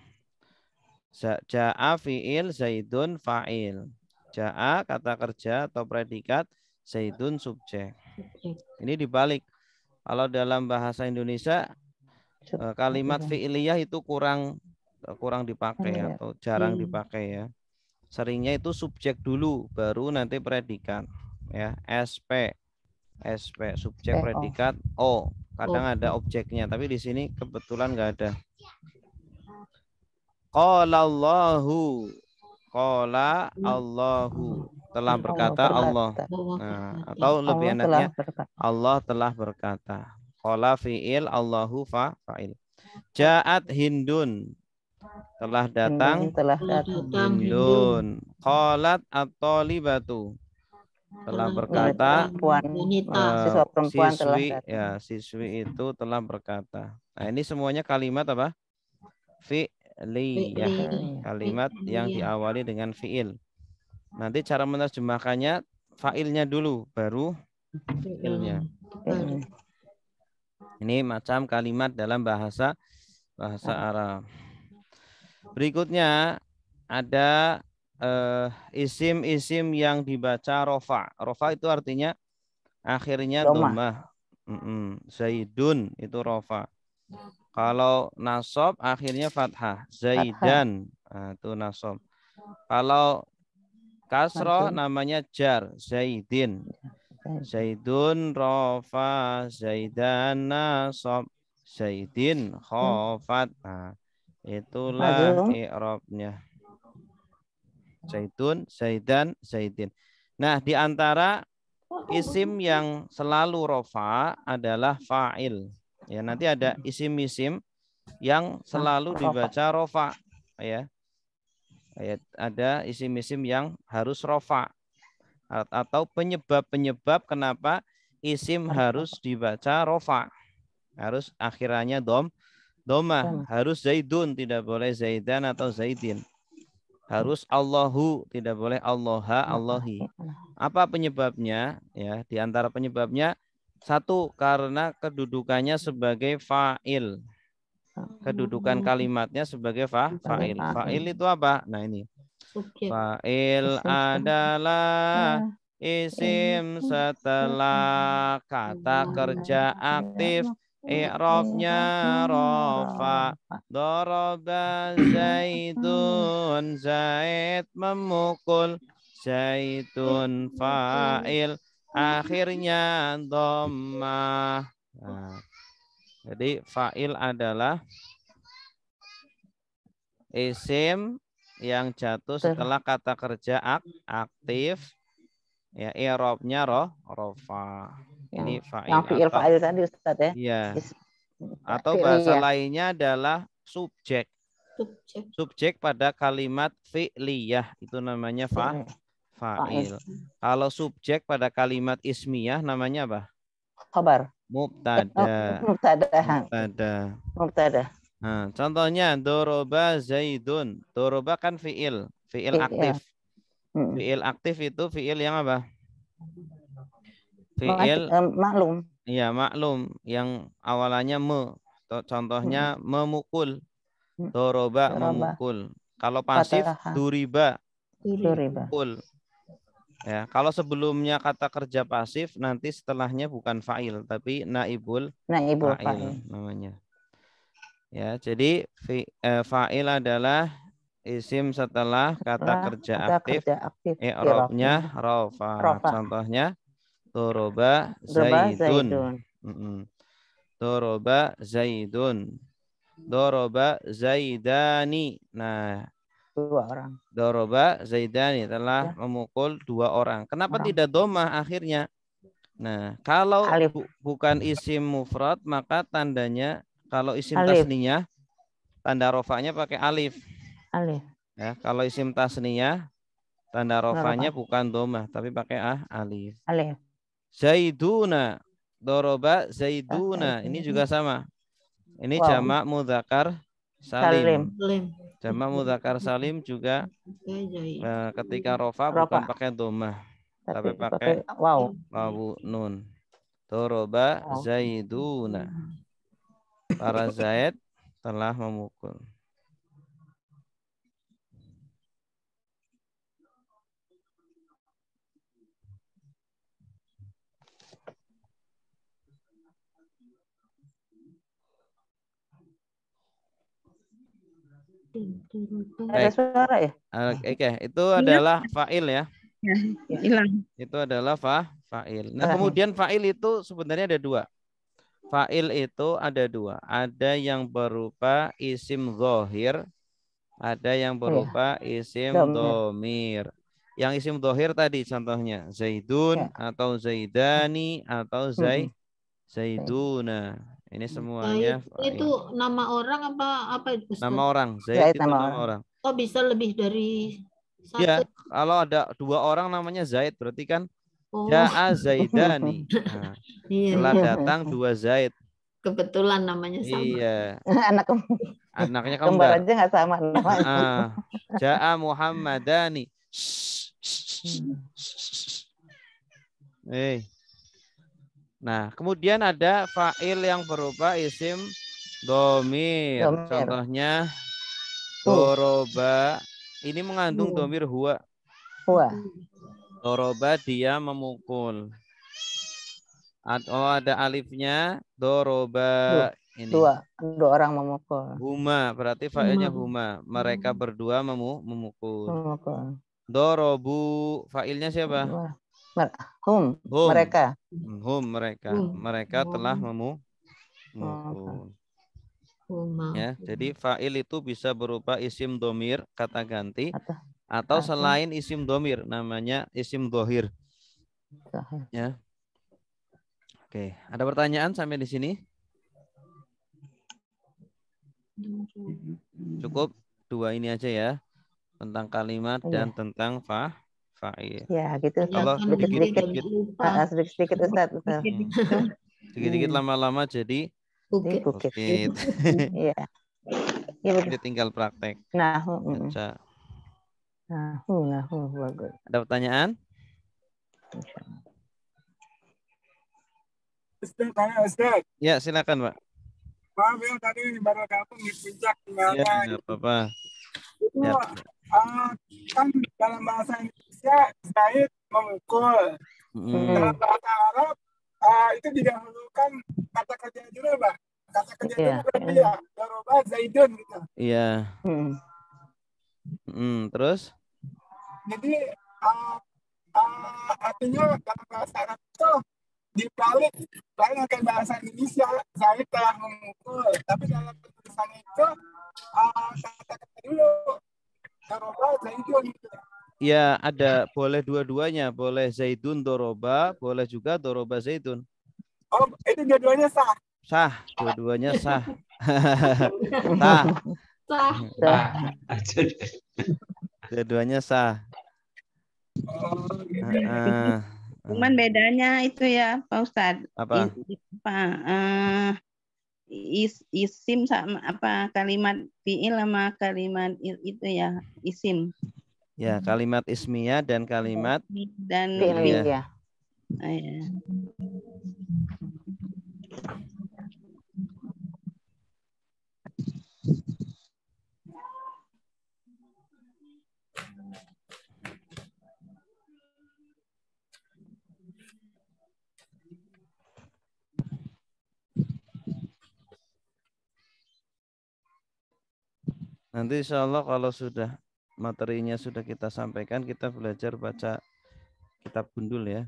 [SPEAKER 2] Ja'a fi'il, Zaidun fa'il. Ja'a kata kerja atau predikat, Zaidun subjek. Ini dibalik. Kalau dalam bahasa Indonesia kalimat fi'liyah itu kurang dipakai atau jarang dipakai, ya. Seringnya itu subjek dulu baru nanti predikat, ya. SP subjek predikat O. Kadang ada objeknya, tapi di sini kebetulan nggak ada. Qala Allahu, telah berkata Allah. Nah, atau lebih enaknya Allah telah berkata. Qala fi'il, Allahu fa'il. Ja'at Hindun, telah datang Hindun. Qalat at-talibatu, telah berkata
[SPEAKER 5] siswa perempuan telah datang.
[SPEAKER 2] Ya, siswi itu telah berkata. Nah, ini semuanya kalimat apa? Fi'liyah. Kalimat yang diawali dengan fi'il. Nanti cara menerjemahkannya fa'ilnya dulu baru fi'ilnya. Ini macam kalimat dalam bahasa Arab. Berikutnya ada isim-isim yang dibaca rofa. Rofa itu artinya akhirnya dhammah. Zaidun itu rofa. Kalau nasab akhirnya fathah. Zaidan, nah, itu nasab. Kalau kasroh namanya jar. Zaidin. Zaidun rofa, Zaidan nasab, Zaidin khofat. Nah, itulah i'rabnya. Zaidun, Zaidan, Zaidin. Nah, di antara isim yang selalu rofa adalah fa'il. Ya, nanti ada isim-isim yang selalu dibaca rofa. Ya. Ada isim-isim yang harus rofa. Atau penyebab-penyebab kenapa isim harus dibaca rofa. Harus akhirannya domah. Harus Zaidun, tidak boleh Zaidan atau Zaidin. Harus Allahu, tidak boleh Allaha, Allahi. Apa penyebabnya? Ya, di antara penyebabnya Satu, karena kedudukannya sebagai fa'il. Kedudukan kalimatnya sebagai fa'il. Fa'il itu apa? Nah ini. Fa'il adalah isim setelah kata kerja aktif. I'rabnya rafa. Daraba Zaidun. Zaid memukul. Zaidun fa'il. Akhirnya dhammah. Nah, jadi fa'il adalah isim yang jatuh setelah kata kerja aktif, ya i'rabnya rafa. Ini fa'il.
[SPEAKER 5] Yang fi'il fa'il tadi Ustaz ya.
[SPEAKER 2] Iya. Atau bahasa lainnya adalah subjek. Subjek pada kalimat fi'liyah itu namanya fa'il. Kalau subjek pada kalimat ismiyah namanya apa?
[SPEAKER 5] Khabar.
[SPEAKER 2] Mubtada.
[SPEAKER 5] Mubtada.
[SPEAKER 2] Nah, contohnya doroba Zaidun. Doroba kan fi'il aktif. Fi'il aktif itu fi'il yang apa? Fi'il
[SPEAKER 5] maklum.
[SPEAKER 2] Iya, maklum yang awalannya Contohnya memukul. Doroba memukul. Kalau pasif duriba. Mukul. Ya, kalau sebelumnya kata kerja pasif, nanti setelahnya bukan fa'il tapi naibul fa'il namanya. Ya, jadi fa'il adalah isim setelah kata kerja aktif. I'rabnya rafa. Contohnya doroba Zaidun. Doroba Zaidun. Doroba Zaidani. Nah,
[SPEAKER 5] dua orang.
[SPEAKER 2] Doroba Zaidani telah memukul dua orang. Kenapa tidak domah akhirnya? Nah, kalau bukan isim mufrad maka tandanya kalau isim tasniyah tanda rofanya pakai alif. Ya, kalau isim tasniyah tanda rofanya bukan domah tapi pakai alif. Zaiduna. Doroba Zaiduna. Ini juga sama. Ini jamak mudzakkar salim. Jamak mudzakkar salim juga ketika rofa bukan pakai domah tapi pakai wawu nun. Doroba Zaiduna. Para Zaid telah memukul.
[SPEAKER 5] Ada suara ya?
[SPEAKER 2] Oke, itu adalah fa'il ya.
[SPEAKER 1] Hilang.
[SPEAKER 2] Itu adalah fa'il. Nah, kemudian fa'il itu sebenarnya ada dua. Fa'il itu ada dua. Ada yang berupa isim zahir, ada yang berupa isim domir. Yang isim zahir tadi contohnya Zaidun atau Zaidani atau Zaiduna. Ini semuanya
[SPEAKER 6] Zaid itu nama orang apa itu?
[SPEAKER 2] Nama orang. Zaid itu nama orang.
[SPEAKER 6] Oh, bisa lebih dari satu.
[SPEAKER 2] Ya, kalau ada dua orang namanya Zaid berarti kan Ja'a Zaidani. Nah, telah datang dua Zaid.
[SPEAKER 6] Kebetulan namanya sama.
[SPEAKER 2] Iya. Anaknya
[SPEAKER 5] kembar aja nggak sama namanya.
[SPEAKER 2] Ja'a Muhammadani. Nah, kemudian ada fa'il yang berupa isim domir. Contohnya doroba. Ini mengandung domir huwa. Doroba dia memukul. Atau ada alifnya doroba. Ini.
[SPEAKER 5] Dua orang memukul.
[SPEAKER 2] Huma berarti fa'ilnya huma. Mereka berdua memukul. Dorobu fa'ilnya siapa?
[SPEAKER 5] Mereka.
[SPEAKER 2] Mereka telah memukul. Ya, jadi fa'il itu bisa berupa isim domir kata ganti atau selain isim domir namanya isim dohir. Ya. Oke, ada pertanyaan sampai di sini? Cukup dua ini aja ya, tentang kalimat dan tentang fa'il.
[SPEAKER 5] Ya, gitu.
[SPEAKER 2] Kalau
[SPEAKER 5] sedikit Ustaz.
[SPEAKER 2] Sedikit lama-lama jadi bukit.
[SPEAKER 5] Iya.
[SPEAKER 2] Jadi tinggal praktek. Baca.
[SPEAKER 5] Bagus.
[SPEAKER 2] Ada pertanyaan?
[SPEAKER 12] Ustaz, tanya Ustaz.
[SPEAKER 2] Ya, silakan, Pak.
[SPEAKER 12] Maaf ya, tadi baru gabung di puncak
[SPEAKER 2] Ya,
[SPEAKER 12] gimana.
[SPEAKER 2] nggak apa-apa.
[SPEAKER 12] Itu
[SPEAKER 2] Ya.
[SPEAKER 12] kan dalam bahasa Indonesia Zaid memukul. Dalam bahasa Arab itu didahulukan kata kerja juga, Pak. Kata kerja itu berarti ya doroba Zaidun gitu.
[SPEAKER 2] Iya. Terus?
[SPEAKER 12] Jadi artinya dalam bahasa Arab itu dibalik kayak bahasa Indonesia Zaid telah memukul, tapi dalam tulisan itu kata-kata dulu doroba Zaidun gitu.
[SPEAKER 2] Ya, ada boleh dua-duanya, boleh Zaidun doroba, boleh juga doroba Zaidun.
[SPEAKER 12] Oh, itu dua-duanya sah.
[SPEAKER 2] Sah, dua-duanya sah. Sah.
[SPEAKER 6] Sah.
[SPEAKER 2] Dua-duanya sah.
[SPEAKER 5] Cuman bedanya itu ya, Pak Ustadz.
[SPEAKER 2] Apa?
[SPEAKER 5] Isim sama apa kalimat fiil sama kalimat itu ya, isim.
[SPEAKER 2] Ya, kalimat ismiyah dan kalimat
[SPEAKER 5] fi'liyah. Ya.
[SPEAKER 2] Nanti insya Allah kalau sudah materinya sudah kita sampaikan, kita belajar baca kitab gundul ya.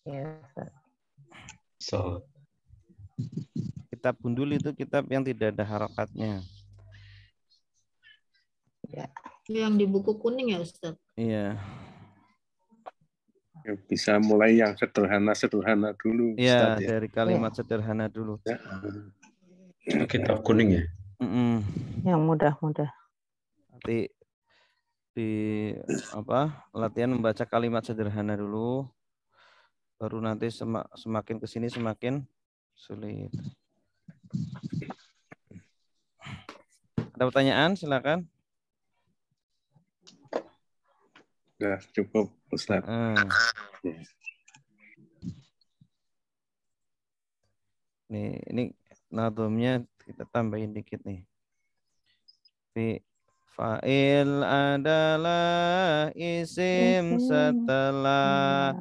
[SPEAKER 5] Ya.
[SPEAKER 2] Kitab gundul itu kitab yang tidak ada harokatnya.
[SPEAKER 6] Ya. Yang di buku kuning ya Ustaz?
[SPEAKER 2] Iya.
[SPEAKER 9] Bisa mulai yang sederhana-sederhana dulu.
[SPEAKER 2] Iya,
[SPEAKER 9] Ustaz, ya.
[SPEAKER 2] dari kalimat sederhana dulu.
[SPEAKER 9] Ya.
[SPEAKER 10] Kitab kuning ya?
[SPEAKER 5] Yang mudah-mudah.
[SPEAKER 2] Nanti di latihan membaca kalimat sederhana dulu, baru nanti semakin kesini semakin sulit. Ada pertanyaan? Silakan.
[SPEAKER 9] Sudah cukup, Ustaz.
[SPEAKER 2] Ini nadumnya kita tambahin dikit nih. Fa'il adalah isim setelah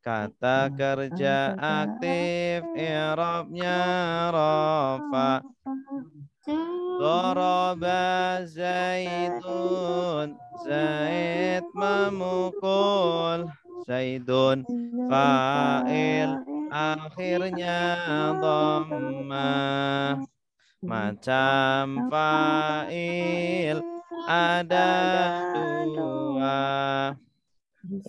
[SPEAKER 2] kata kerja aktif, i'rabnya rafa. Daraba Zaidun, Zaid memukul. Zaidun fa'il, akhirnya dhammah. Macam fa'il ada dua,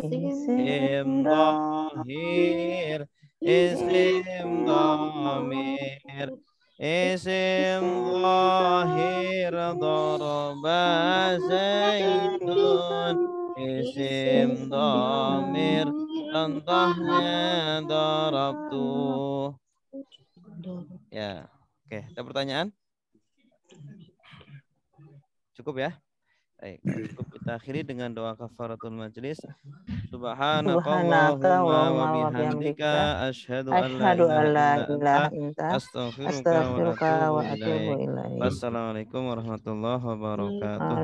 [SPEAKER 2] isim dhahir, isim dhamir. Isim dhahir daraba Zaidun, isim dhamir contohnya darabtu. Ya. Oke, ada pertanyaan? Cukup ya? Baik, cukup kita akhiri dengan doa kafaratul majlis. Subhanakallahumma wa bihamdika asyhadu an la ilaha illa anta astaghfiruka wa atubu ilaik. Wassalamualaikum warahmatullahi wabarakatuh.